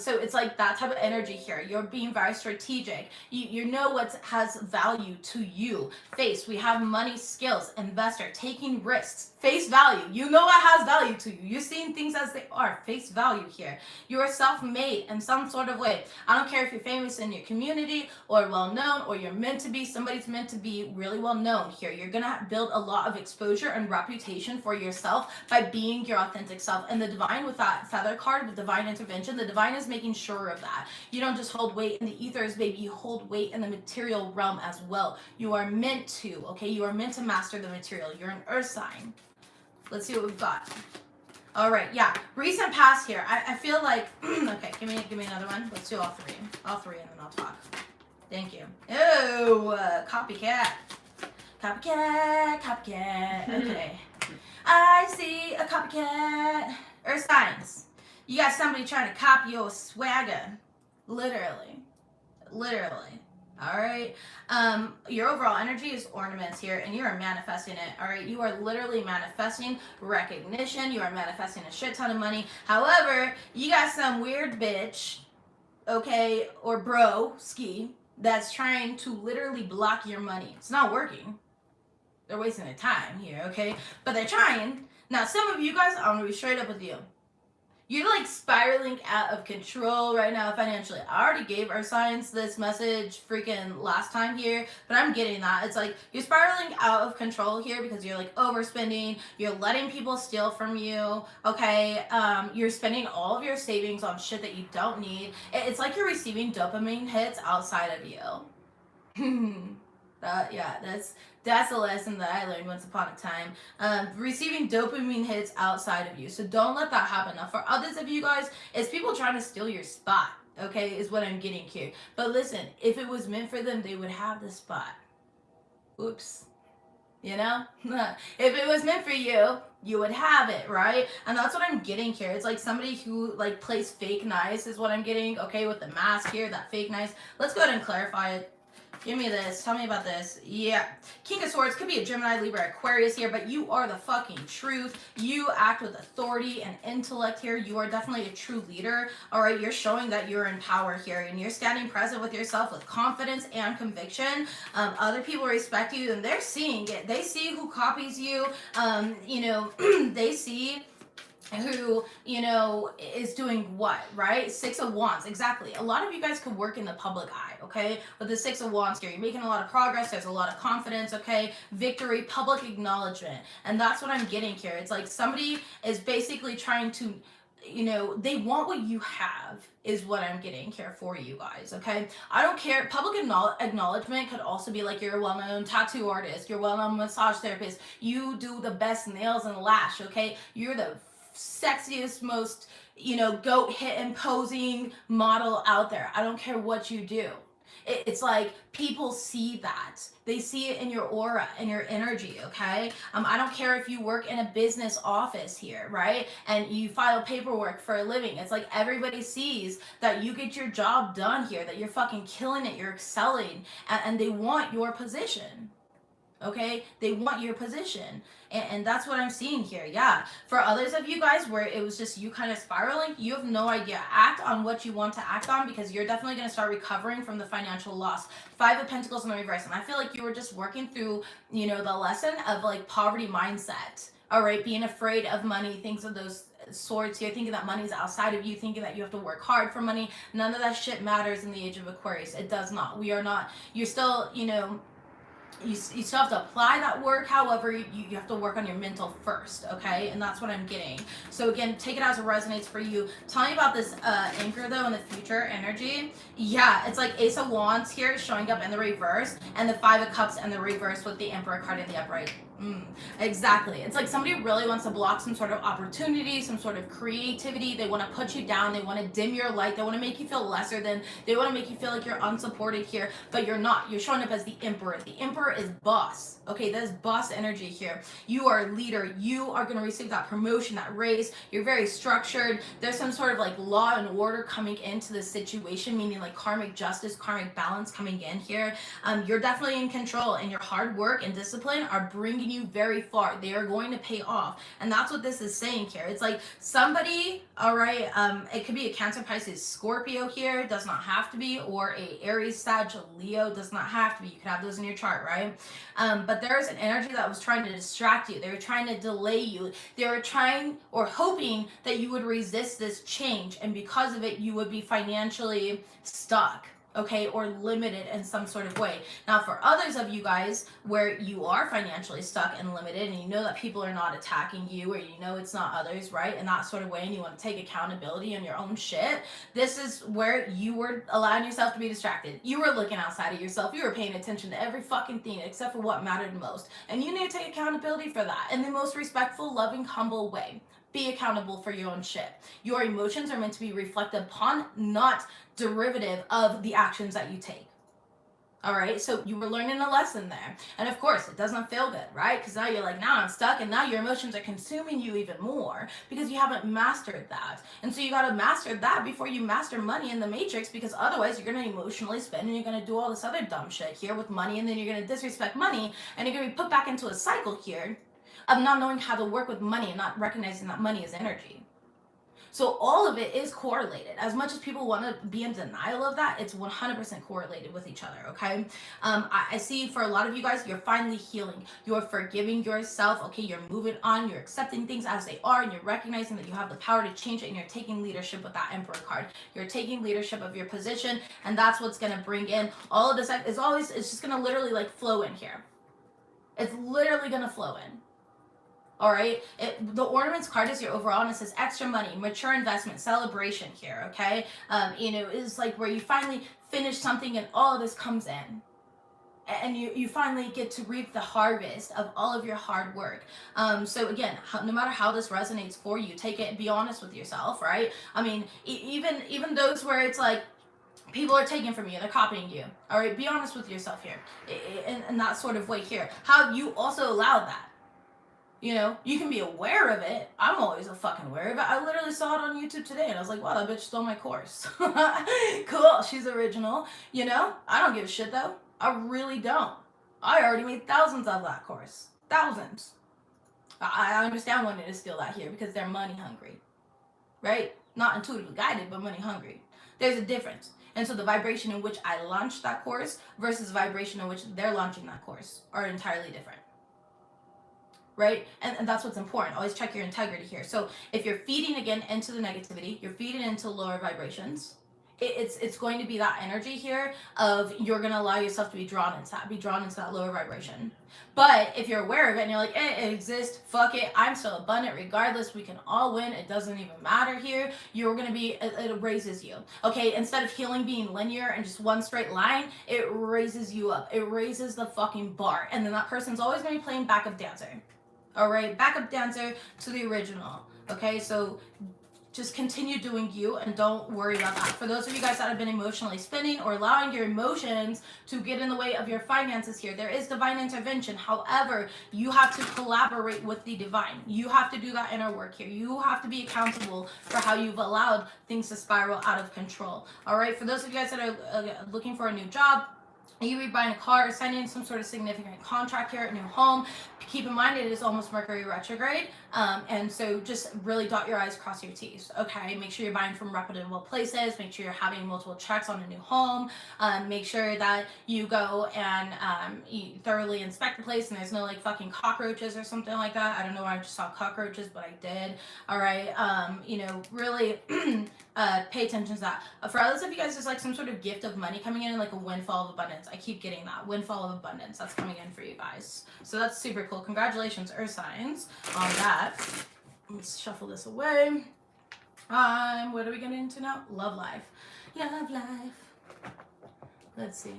So it's like that type of energy here. You're being very strategic. You know what has value to you. Face, we have money, skills, investor, taking risks. Face value. You know what has value to you. You're seeing things as they are. Face value here. You are self-made in some sort of way. I don't care if you're famous in your community or well-known, or you're meant to be, somebody's meant to be really well-known here. You're going to build a lot of exposure and reputation for yourself by being your authentic self. And the divine, with that feather card, with divine intervention, the divine is making sure of that. You don't just hold weight in the ethers, baby. You hold weight in the material realm as well. You are meant to, okay? You are meant to master the material. You're an earth sign. Let's see what we've got. All right, yeah. Recent past here. I feel like, okay, give me another one. Let's do all three. All three, and then I'll talk. Thank you. Oh, copycat. Copycat, copycat. Okay. I see a copycat. Earth signs. You got somebody trying to copy your swagger. Literally. Literally. All right. Your overall energy is ornaments here, and you are manifesting it. All right. You are literally manifesting recognition. You are manifesting a shit ton of money. However, you got some weird bitch, okay, or bro, ski, that's trying to literally block your money. It's not working. They're wasting their time here, okay? But they're trying. Now, some of you guys, I'm gonna be straight up with you. You're like spiraling out of control right now financially. I already gave our signs this message freaking last time here, but I'm getting that. It's like you're spiraling out of control here because you're like overspending. You're letting people steal from you, okay? You're spending all of your savings on shit that you don't need. It's like you're receiving dopamine hits outside of you. Yeah, that's a lesson that I learned once upon a time. Receiving dopamine hits outside of you. So don't let that happen. Now, for others of you guys, it's people trying to steal your spot, okay, is what I'm getting here. But listen, if it was meant for them, they would have the spot. Oops. You know? If it was meant for you, you would have it, right? And that's what I'm getting here. It's like somebody who like plays fake nice is what I'm getting, okay, with the mask here, that fake nice. Let's go ahead and clarify it. Give me this. Tell me about this. Yeah. King of Swords could be a Gemini, Libra, Aquarius here, but you are the fucking truth. You act with authority and intellect here. You are definitely a true leader. All right. You're showing that you're in power here and you're standing present with yourself with confidence and conviction. Other people respect you and they're seeing it. They see who copies you. You know, they see who, you know, is doing what, right? Six of Wands, exactly. A lot of you guys could work in the public eye, okay? With the Six of Wands here, you're making a lot of progress. There's a lot of confidence, okay? Victory, public acknowledgement. And that's what I'm getting here. It's like somebody is basically trying to, you know, they want what you have is what I'm getting here for you guys, okay? I don't care. Public acknowledgement could also be like you're a well-known tattoo artist, you're a well-known massage therapist, you do the best nails and lash, okay? You're the sexiest, most, you know, goat hitting posing model out there. I don't care what you do. It's like people see that. They see it in your aura and your energy, okay? I don't care if you work in a business office here, right? And you file paperwork for a living. It's like everybody sees that you get your job done here, that you're fucking killing it, you're excelling, and they want your position. Okay, they want your position, and that's what I'm seeing here. Yeah, for others of you guys where it was just you kind of spiraling, you have no idea. Act on what you want to act on, because you're definitely going to start recovering from the financial loss. Five of Pentacles in the reverse, and I feel like you were just working through, you know, the lesson of like poverty mindset. All right, being afraid of money, things of those sorts here, thinking that money's outside of you, thinking that you have to work hard for money. None of that shit matters in the age of Aquarius. It does not. We are not. You're still, you know, you still have to apply that work. However, you have to work on your mental first, okay? And that's what I'm getting. So again, take it as it resonates for you. Tell me about this anchor though in the future energy. Yeah, it's like Ace of Wands here showing up in the reverse, and the Five of Cups in the reverse with the Emperor card in the upright. Exactly. It's like somebody really wants to block some sort of opportunity, some sort of creativity. They want to put you down. They want to dim your light. They want to make you feel lesser than. They want to make you feel like you're unsupported here, but you're not. You're showing up as the Emperor. The Emperor is boss. Okay, that is boss energy here. You are a leader. You are going to receive that promotion, that raise. You're very structured. There's some sort of like law and order coming into the situation, meaning like karmic justice, karmic balance coming in here. You're definitely in control, and your hard work and discipline are bringing you very far. They are going to pay off, and that's what this is saying here. It's like somebody, all right, it could be a Cancer, Pisces, Scorpio here. It does not have to be, or a Aries, Sag, Leo. Does not have to be. You could have those in your chart, right? But there's an energy that was trying to distract you. They were trying to delay you. They were trying or hoping that you would resist this change, and because of it, you would be financially stuck, okay, or limited in some sort of way. Now, for others of you guys where you are financially stuck and limited, and you know that people are not attacking you, or you know it's not others, right, in that sort of way, and you want to take accountability on your own shit, this is where you were allowing yourself to be distracted. You were looking outside of yourself. You were paying attention to every fucking thing except for what mattered most, and you need to take accountability for that in the most respectful, loving, humble way. Be accountable for your own shit. Your emotions are meant to be reflected upon, not derivative of the actions that you take. All right, so you were learning a lesson there. And of course, it doesn't feel good, right? Because now you're like, now I'm stuck, and now your emotions are consuming you even more because you haven't mastered that. And so you got to master that before you master money in the matrix, because otherwise you're going to emotionally spend, and you're going to do all this other dumb shit here with money, and then you're going to disrespect money, and you're going to be put back into a cycle here of not knowing how to work with money and not recognizing that money is energy. So all of it is correlated. As much as people want to be in denial of that, it's 100% correlated with each other, okay? I see for a lot of you guys, you're finally healing. You're forgiving yourself, okay? You're moving on. You're accepting things as they are, and you're recognizing that you have the power to change it, and you're taking leadership with that Emperor card. You're taking leadership of your position, and that's what's going to bring in all of this. It's just going to literally like flow in here. It's literally going to flow in. All right, the ornaments card is your overall, and it says extra money, mature investment, celebration here, okay? You know, it's like where you finally finish something and all of this comes in. And you finally get to reap the harvest of all of your hard work. So again, no matter how this resonates for you, take it and be honest with yourself, right? I mean, even those where it's like, people are taking from you, they're copying you. All right, be honest with yourself here, in that sort of way here. How you also allowed that. You know, you can be aware of it. I'm always a fucking aware of it. I literally saw it on YouTube today and I was like, wow, that bitch stole my course. Cool, she's original. You know, I don't give a shit though. I really don't. I already made thousands of that course. Thousands. I understand wanting to steal that here because they're money hungry. Right? Not intuitively guided, but money hungry. There's a difference. And so the vibration in which I launched that course versus the vibration in which they're launching that course are entirely different. Right? And that's what's important. Always check your integrity here. So if you're feeding again into the negativity, you're feeding into lower vibrations, it's going to be that energy here of you're going to allow yourself to be drawn into that lower vibration. But if you're aware of it and you're like, it exists, fuck it, I'm still abundant regardless, we can all win, it doesn't even matter here, you're going to be, it raises you. Okay, instead of healing being linear and just one straight line, it raises you up. It raises the fucking bar. And then that person's always going to be playing backup dancer. All right, backup dancer to the original. Okay, so just continue doing you and don't worry about that. For those of you guys that have been emotionally spinning or allowing your emotions to get in the way of your finances here, there is divine intervention. However, you have to collaborate with the divine. You have to do that inner work here. You have to be accountable for how you've allowed things to spiral out of control. All right, for those of you guys that are looking for a new job, you be buying a car or signing some sort of significant contract here at a new home, keep in mind it is almost Mercury retrograde, and so just really dot your I's, cross your T's. Okay, make sure you're buying from reputable places, make sure you're having multiple checks on a new home, make sure that you go and you thoroughly inspect the place and there's no like fucking cockroaches or something like that. I don't know why I just saw cockroaches, but I did. All right, you know, really pay attention to that. For others of you guys, there's like some sort of gift of money coming in, like a windfall of abundance. I keep getting that windfall of abundance that's coming in for you guys, so that's super cool. Congratulations, earth signs, on that. Let's shuffle this away. What are we getting into now? Love life. Love life. Let's see.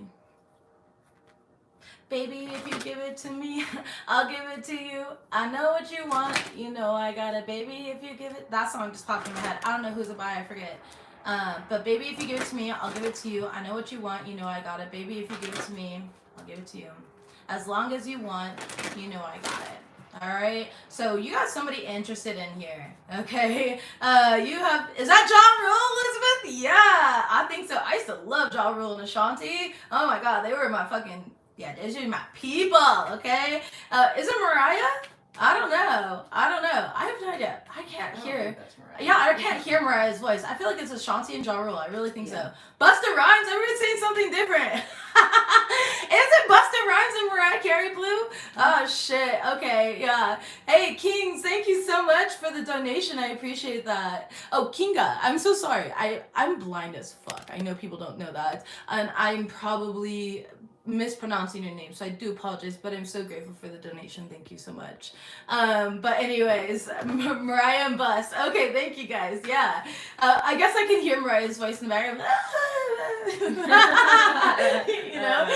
Baby, if you give it to me, I'll give it to you. I know what you want. You know I got it. Baby, if you give it. That song just popped in my head. I don't know who's it by. I forget. But baby, if you give it to me, I'll give it to you. I know what you want. You know I got it. Baby, if you give it to me, I'll give it to you. As long as you want, you know I got it. All right, so you got somebody interested in here, okay? You have, is that Ja Rule, Elizabeth? Yeah, I think so. I used to love Ja Rule and Ashanti. Oh my God, they were my fucking, yeah, these are my people, okay? Is it Mariah? I don't know. I have no idea. I can't hear. Yeah, I can't hear Mariah's voice. I feel like it's Ashanti and Ja Rule. I really think so. Busta Rhymes, everyone's saying something different. Is it Busta Rhymes and Mariah Carey Blue? Oh shit. Okay, yeah. Hey Kings, thank you so much for the donation. I appreciate that. Oh, Kinga, I'm so sorry. I'm blind as fuck. I know people don't know that. And I'm probably mispronouncing your name, so I do apologize, but I'm so grateful for the donation. Thank you so much. But anyways, Mariah and Bust. Okay, thank you guys. Yeah, I guess I can hear Mariah's voice in the background. You know.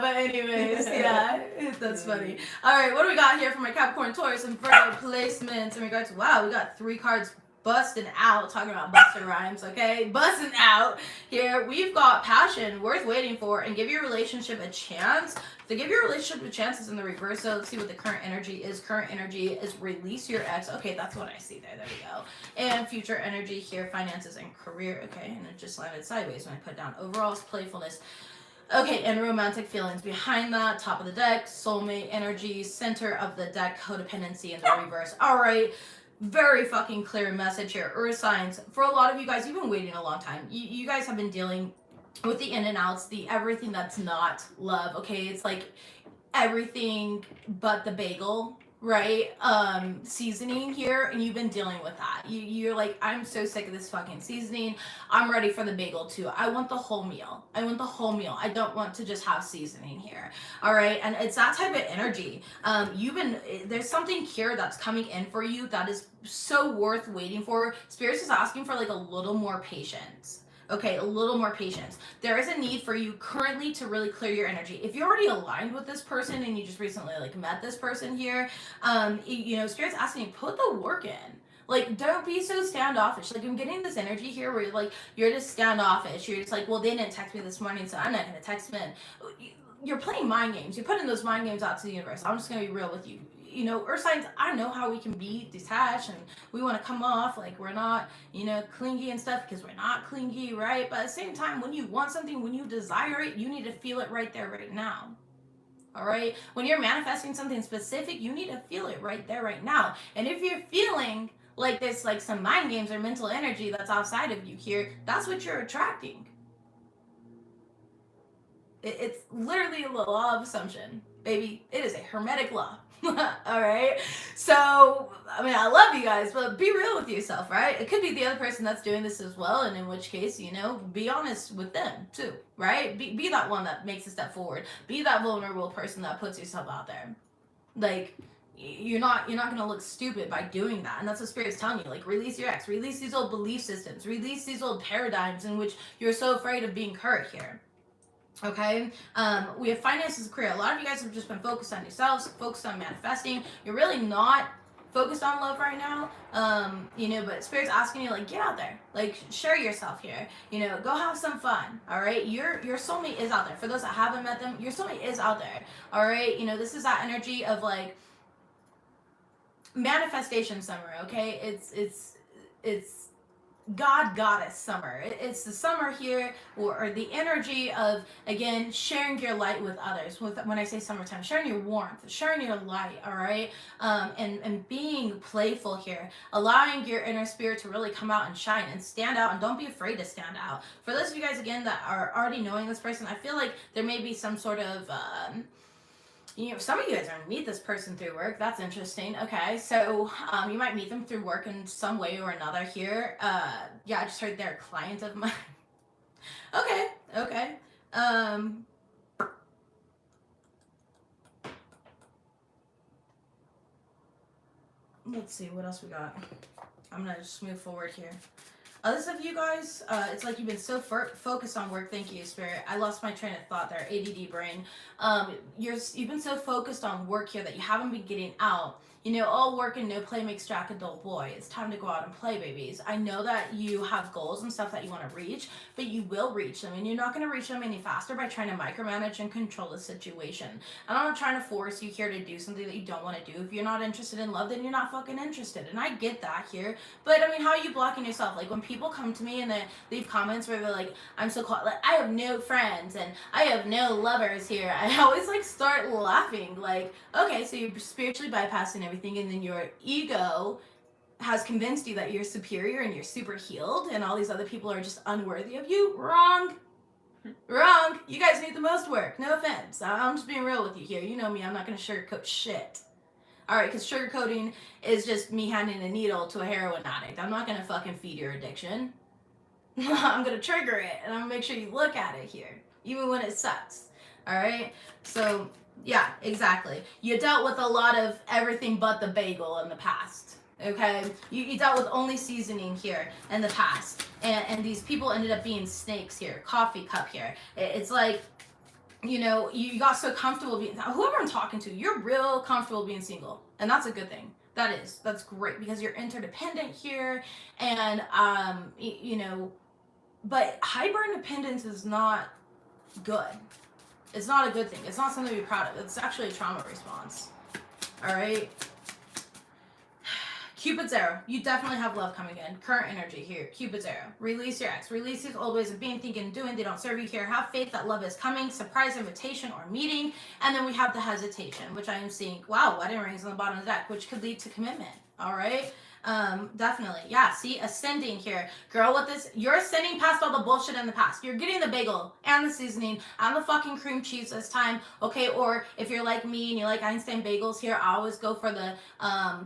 But anyways, yeah, that's funny. All right, what do we got here for my Capricorn, Taurus, and Virgo placements in regards to? Wow, we got 3 cards. Busting out, talking about Busta Rhymes, okay? Busting out here. We've got passion, worth waiting for, and give your relationship a chance. To give your relationship a chance is in the reverse, so let's see what the current energy is. Current energy is release your ex. Okay, that's what I see there. There we go. And future energy here, finances and career. Okay, and it just landed sideways when I put down overalls, playfulness. Okay, and romantic feelings behind that. Top of the deck, soulmate energy, center of the deck, codependency in the reverse. All right. Very fucking clear message here. Earth signs. For a lot of you guys, you've been waiting a long time. You guys have been dealing with the in and outs, the everything that's not love. Okay, it's like everything but the bagel, right? Seasoning here, and you've been dealing with that. You're like, I'm so sick of this fucking seasoning. I'm ready for the bagel too. I want the whole meal. I don't want to just have seasoning here. All right, and it's that type of energy. There's something here that's coming in for you that is so worth waiting for. Spirit is asking for like a little more patience. Okay, a little more patience. There is a need for you currently to really clear your energy. If you're already aligned with this person and you just recently like met this person here, you know, Spirit's asking you, put the work in. Like, don't be so standoffish. Like, I'm getting this energy here where you're just standoffish. You're just like, well, they didn't text me this morning, so I'm not gonna text them. You're playing mind games. You're putting those mind games out to the universe. I'm just gonna be real with you. You know, earth signs, I know how we can be detached and we want to come off like we're not, clingy and stuff, because we're not clingy, right? But at the same time, when you want something, when you desire it, you need to feel it right there, right now. All right. When you're manifesting something specific, you need to feel it right there, right now. And if you're feeling like there's like some mind games or mental energy that's outside of you here, that's what you're attracting. It's literally a law of assumption, baby. It is a hermetic law. All right. So, I mean, I love you guys, but be real with yourself, right? It could be the other person that's doing this as well, and in which case, be honest with them too, right? Be that one that makes a step forward. Be that vulnerable person that puts yourself out there. Like, you're not gonna look stupid by doing that, and that's what Spirit's telling you. Like, release your ex, release these old belief systems, release these old paradigms in which you're so afraid of being hurt here. Okay, we have finances, career. A lot of you guys have just been focused on yourselves, focused on manifesting. You're really not focused on love right now. But Spirit's asking you, like, get out there, like, share yourself here. Go have some fun. All right, your soulmate is out there. For those that haven't met them, your soulmate is out there. All right, this is that energy of like manifestation summer. Okay, it's God goddess summer. It's the summer here, or the energy of, again, sharing your light with others. When I say summertime, sharing your warmth, sharing your light, all right? And being playful here, allowing your inner spirit to really come out and shine and stand out, and don't be afraid to stand out. For those of you guys, again, that are already knowing this person, I feel like there may be some sort of some of you guys are gonna meet this person through work. That's interesting. Okay, so you might meet them through work in some way or another here. Yeah, I just heard they're a client of mine. Okay. Let's see what else we got. I'm gonna just move forward here. Others of you guys, it's like you've been so focused on work. Thank you, Spirit. I lost my train of thought there. ADD brain. You've been so focused on work here that you haven't been getting out. All work and no play makes Jack a dull boy. It's time to go out and play, babies. I know that you have goals and stuff that you want to reach, but you will reach them, and you're not going to reach them any faster by trying to micromanage and control the situation. And I'm not trying to force you here to do something that you don't want to do. If you're not interested in love, then you're not fucking interested, and I get that here. But I mean, how are you blocking yourself? Like, when people come to me and they leave comments where they're like, I'm so caught, like, I have no friends and I have no lovers here, I always like start laughing. Like, okay, so you're spiritually bypassing everything, and then your ego has convinced you that you're superior and you're super healed and all these other people are just unworthy of you. Wrong. You guys need the most work. No offense. I'm just being real with you here. You know me, I'm not going to sugarcoat shit. Alright, because sugarcoating is just me handing a needle to a heroin addict. I'm not going to fucking feed your addiction. I'm going to trigger it, and I'm going to make sure you look at it here, even when it sucks. Alright? So, yeah, exactly. You dealt with a lot of everything but the bagel in the past. Okay? You dealt with only seasoning here in the past. And these people ended up being snakes here. Coffee cup here. It's like, you got so comfortable being, whoever I'm talking to, you're real comfortable being single. And that's a good thing. That's great, because you're interdependent here. And, but hyper independence is not good. It's not a good thing. It's not something to be proud of. It's actually a trauma response. All right. Cupid's arrow. You definitely have love coming in. Current energy here. Cupid's arrow. Release your ex. Release these old ways of being, thinking, and doing. They don't serve you here. Have faith that love is coming. Surprise invitation or meeting. And then we have the hesitation, which I am seeing. Wow, wedding rings on the bottom of the deck, which could lead to commitment. All right. Definitely. Yeah, see, ascending here. Girl, with this, you're ascending past all the bullshit in the past. You're getting the bagel and the seasoning and the fucking cream cheese this time, okay? Or if you're like me and you like Einstein bagels here, I always go for the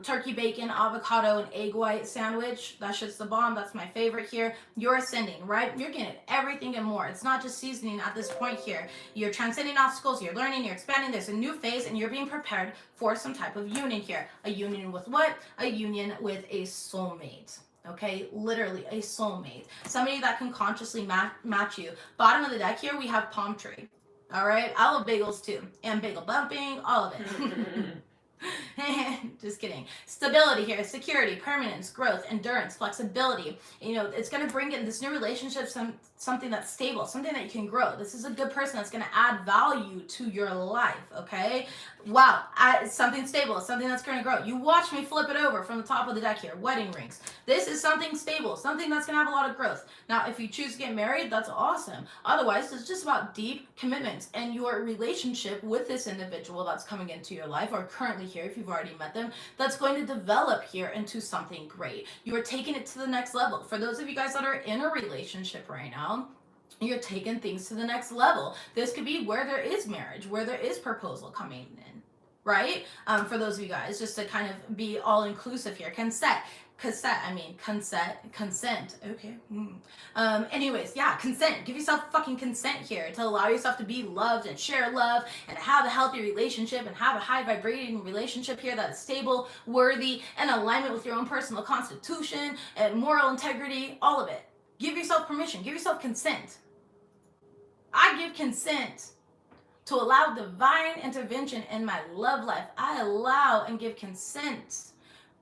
turkey bacon, avocado, and egg white sandwich. That shit's the bomb. That's my favorite here. You're ascending, right? You're getting everything and more. It's not just seasoning at this point here. You're transcending obstacles. You're learning. You're expanding. There's a new phase, and you're being prepared for some type of union here. A union with what? A union with a soulmate. Okay, literally a soulmate. Somebody that can consciously match you. Bottom of the deck here, we have palm tree. All right, I love bagels too, and bagel bumping, all of it. Just kidding. Stability here, security, permanence, growth, endurance, flexibility. You know, it's going to bring in this new relationship something that's stable, something that you can grow. This is a good person that's going to add value to your life, okay? Wow, it's something stable, something that's going to grow. You watch me flip it over from the top of the deck here, wedding rings. This is something stable, something that's going to have a lot of growth. Now, if you choose to get married, that's awesome. Otherwise, it's just about deep commitments and your relationship with this individual that's coming into your life, or currently here if you've already met them, that's going to develop here into something great. You are taking it to the next level. For those of you guys that are in a relationship right now, you're taking things to the next level. This could be where there is marriage, where there is proposal coming in, right? For those of you guys, just to kind of be all inclusive here. Consent. Okay. Anyways, yeah, consent. Give yourself fucking consent here to allow yourself to be loved and share love and have a healthy relationship and have a high vibrating relationship here that is stable, worthy, and alignment with your own personal constitution and moral integrity, all of it. Give yourself permission. Give yourself consent. I give consent to allow divine intervention in my love life. I allow and give consent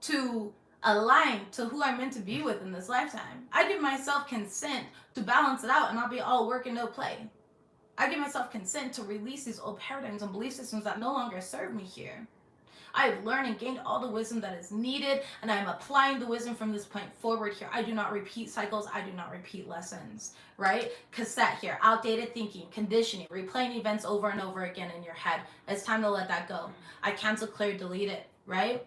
to align to who I'm meant to be with in this lifetime. I give myself consent to balance it out and not be all work and no play. I give myself consent to release these old paradigms and belief systems that no longer serve me here. I have learned and gained all the wisdom that is needed, and I am applying the wisdom from this point forward here. I do not repeat cycles. I do not repeat lessons, right? Cassette here, outdated thinking, conditioning, replaying events over and over again in your head. It's time to let that go. I cancel, clear, delete it, right?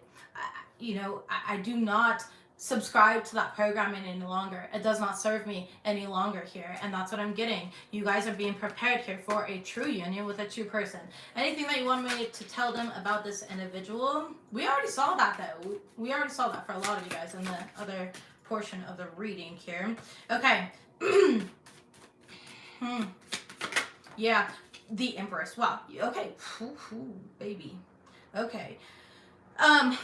I do not subscribe to that programming any longer. It does not serve me any longer here, and that's what I'm getting. You guys are being prepared here for a true union with a true person. Anything that you want me to tell them about this individual? We already saw that though. We already saw that for a lot of you guys in the other portion of the reading here. Okay. Yeah, the Empress. Wow. Okay. Baby. Okay.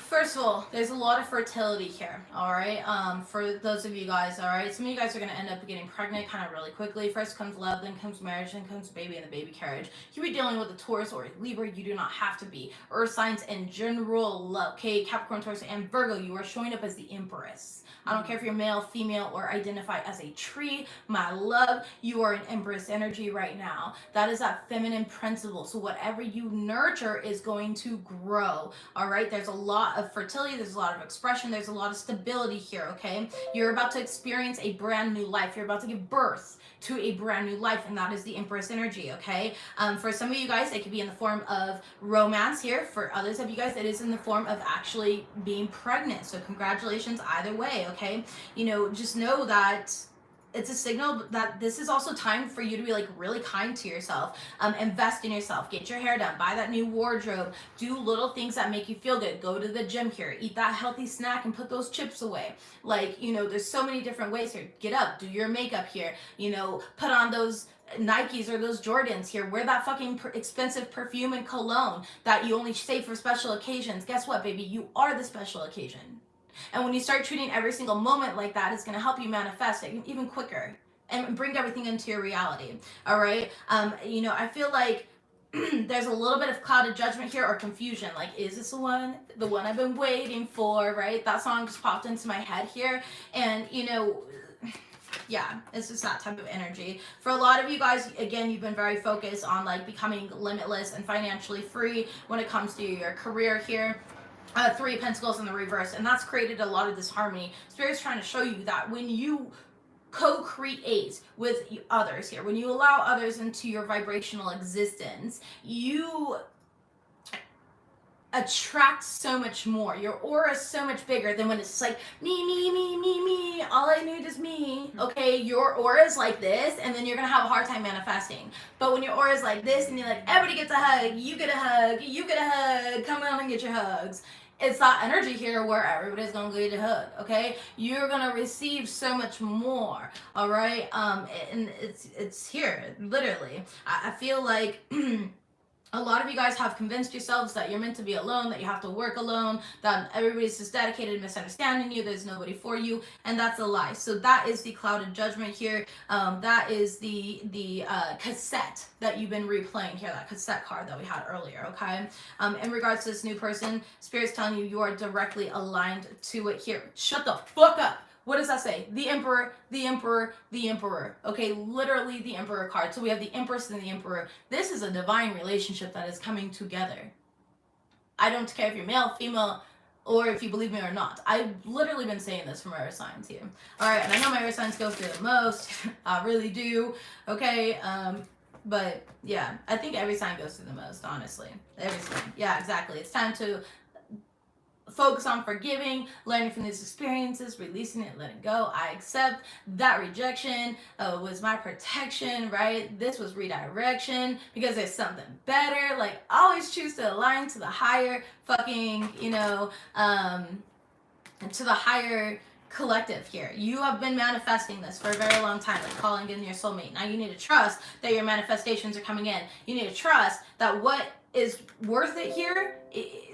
First of all, there's a lot of fertility here, alright? For those of you guys, alright? Some of you guys are going to end up getting pregnant kind of really quickly. First comes love, then comes marriage, then comes baby and the baby carriage. You be dealing with a Taurus or a Libra, you do not have to be. Earth signs in general, okay? Capricorn, Taurus, and Virgo, you are showing up as the Empress. I don't care if you're male, female, or identify as a tree. My love, you are an Empress energy right now. That is that feminine principle. So whatever you nurture is going to grow. All right? There's a lot of fertility. There's a lot of expression. There's a lot of stability here, okay? You're about to experience a brand new life. You're about to give birth to a brand new life, and that is the Empress energy, okay? For some of you guys, it could be in the form of romance here. For others of you guys, it is in the form of actually being pregnant. So congratulations either way, okay? Just know that it's a signal that this is also time for you to be like really kind to yourself. Invest in yourself. Get your hair done. Buy that new wardrobe. Do little things that make you feel good. Go to the gym here. Eat that healthy snack and put those chips away. There's so many different ways here. Get up. Do your makeup here. Put on those Nikes or those Jordans here. Wear that fucking expensive perfume and cologne that you only save for special occasions. Guess what, baby? You are the special occasion. And when you start treating every single moment like that, it's going to help you manifest it even quicker and bring everything into your reality. All right. I feel like there's a little bit of clouded judgment here or confusion. Like, is this the one I've been waiting for? Right. That song just popped into my head here. And, yeah, it's just that type of energy. For a lot of you guys, again, you've been very focused on like becoming limitless and financially free when it comes to your career here. Three of Pentacles in the reverse, and that's created a lot of disharmony. Spirit's trying to show you that when you co-create with others here, when you allow others into your vibrational existence, you attract so much more. Your aura is so much bigger than when it's just like me, all I need is me. Okay, your aura is like this, and then you're gonna have a hard time manifesting. But when your aura is like this and you're like, everybody gets a hug, you get a hug, come on and get your hugs. It's that energy here where everybody's gonna get a hug, okay? You're gonna receive so much more, all right? And it's here, literally. I feel like A lot of you guys have convinced yourselves that you're meant to be alone, that you have to work alone, that everybody's just dedicated to misunderstanding you, there's nobody for you, and that's a lie. So that is the clouded judgment here. That is the cassette that you've been replaying here, that cassette card that we had earlier, okay? In regards to this new person, Spirit's telling you you are directly aligned to it here. Shut the fuck up. What does that say? The Emperor, the Emperor, the Emperor. Okay, literally the Emperor card. So we have the Empress and the Emperor. This is a divine relationship that is coming together. I don't care if you're male, female, or if you believe me or not. I've literally been saying this for my earth signs here. All right, and I know my earth signs go through the most. I really do. Okay, but yeah, I think every sign goes through the most, honestly. Every sign. Yeah, exactly. It's time to focus on forgiving, learning from these experiences, releasing it, letting go. I accept that rejection was my protection, right? This was redirection because there's something better. Like, always choose to align to the higher fucking, to the higher collective here. You have been manifesting this for a very long time, like calling in your soulmate. Now you need to trust that your manifestations are coming in. You need to trust that what is worth it here,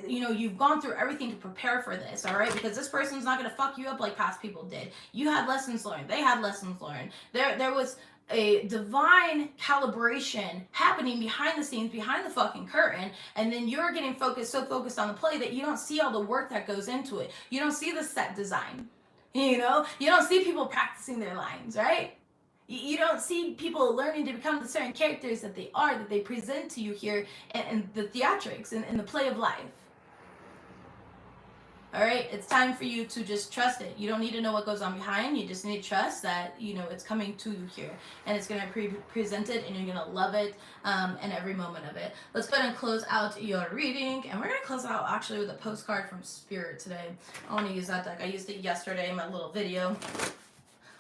you've gone through everything to prepare for this, all right? Because this person's not going to fuck you up like past people did. You had lessons learned. They had lessons learned. There was a divine calibration happening behind the scenes, behind the fucking curtain, and then you're getting so focused on the play that you don't see all the work that goes into it. You don't see the set design. You don't see people practicing their lines, right? You don't see people learning to become the certain characters that they are, that they present to you here in the theatrics and in the play of life. All right, it's time for you to just trust it. You don't need to know what goes on behind. You just need to trust that, it's coming to you here. And it's going to be presented and you're going to love it and every moment of it. Let's go ahead and close out your reading. And we're going to close out actually with a postcard from Spirit today. I want to use that deck. I used it yesterday in my little video.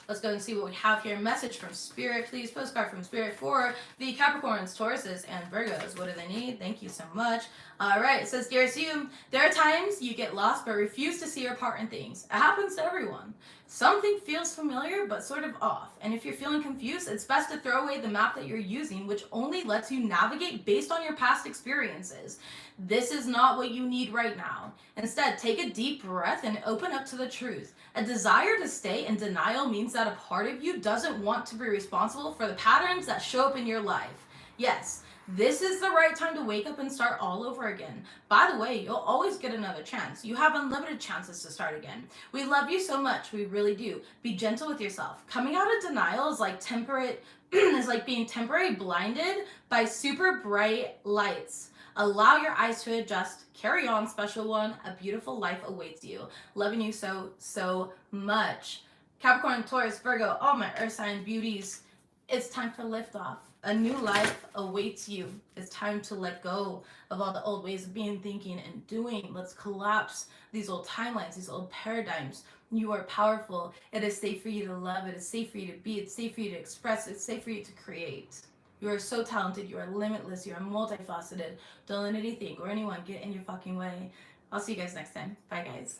Let's go and see what we have here. Message from Spirit, please. Postcard from Spirit for the Capricorns, Tauruses, and Virgos. What do they need? Thank you so much. All right, it says, Dearest you, there are times you get lost but refuse to see your part in things. It happens to everyone. Something feels familiar but sort of off. And if you're feeling confused, it's best to throw away the map that you're using, which only lets you navigate based on your past experiences. This is not what you need right now. Instead, take a deep breath and open up to the truth. A desire to stay in denial means that a part of you doesn't want to be responsible for the patterns that show up in your life. Yes, this is the right time to wake up and start all over again. By the way, you'll always get another chance. You have unlimited chances to start again. We love you so much. We really do. Be gentle with yourself. Coming out of denial is like being temporarily blinded by super bright lights. Allow your eyes to adjust. Carry on, special one. A beautiful life awaits you. Loving you so, so much. Capricorn, Taurus, Virgo, all my earth sign beauties. It's time for liftoff. A new life awaits you. It's time to let go of all the old ways of being, thinking, and doing. Let's collapse these old timelines, these old paradigms. You are powerful. It is safe for you to love. It is safe for you to be. It's safe for you to express. It's safe for you to create. You are so talented. You are limitless. You are multifaceted. Don't let anything or anyone get in your fucking way. I'll see you guys next time. Bye, guys.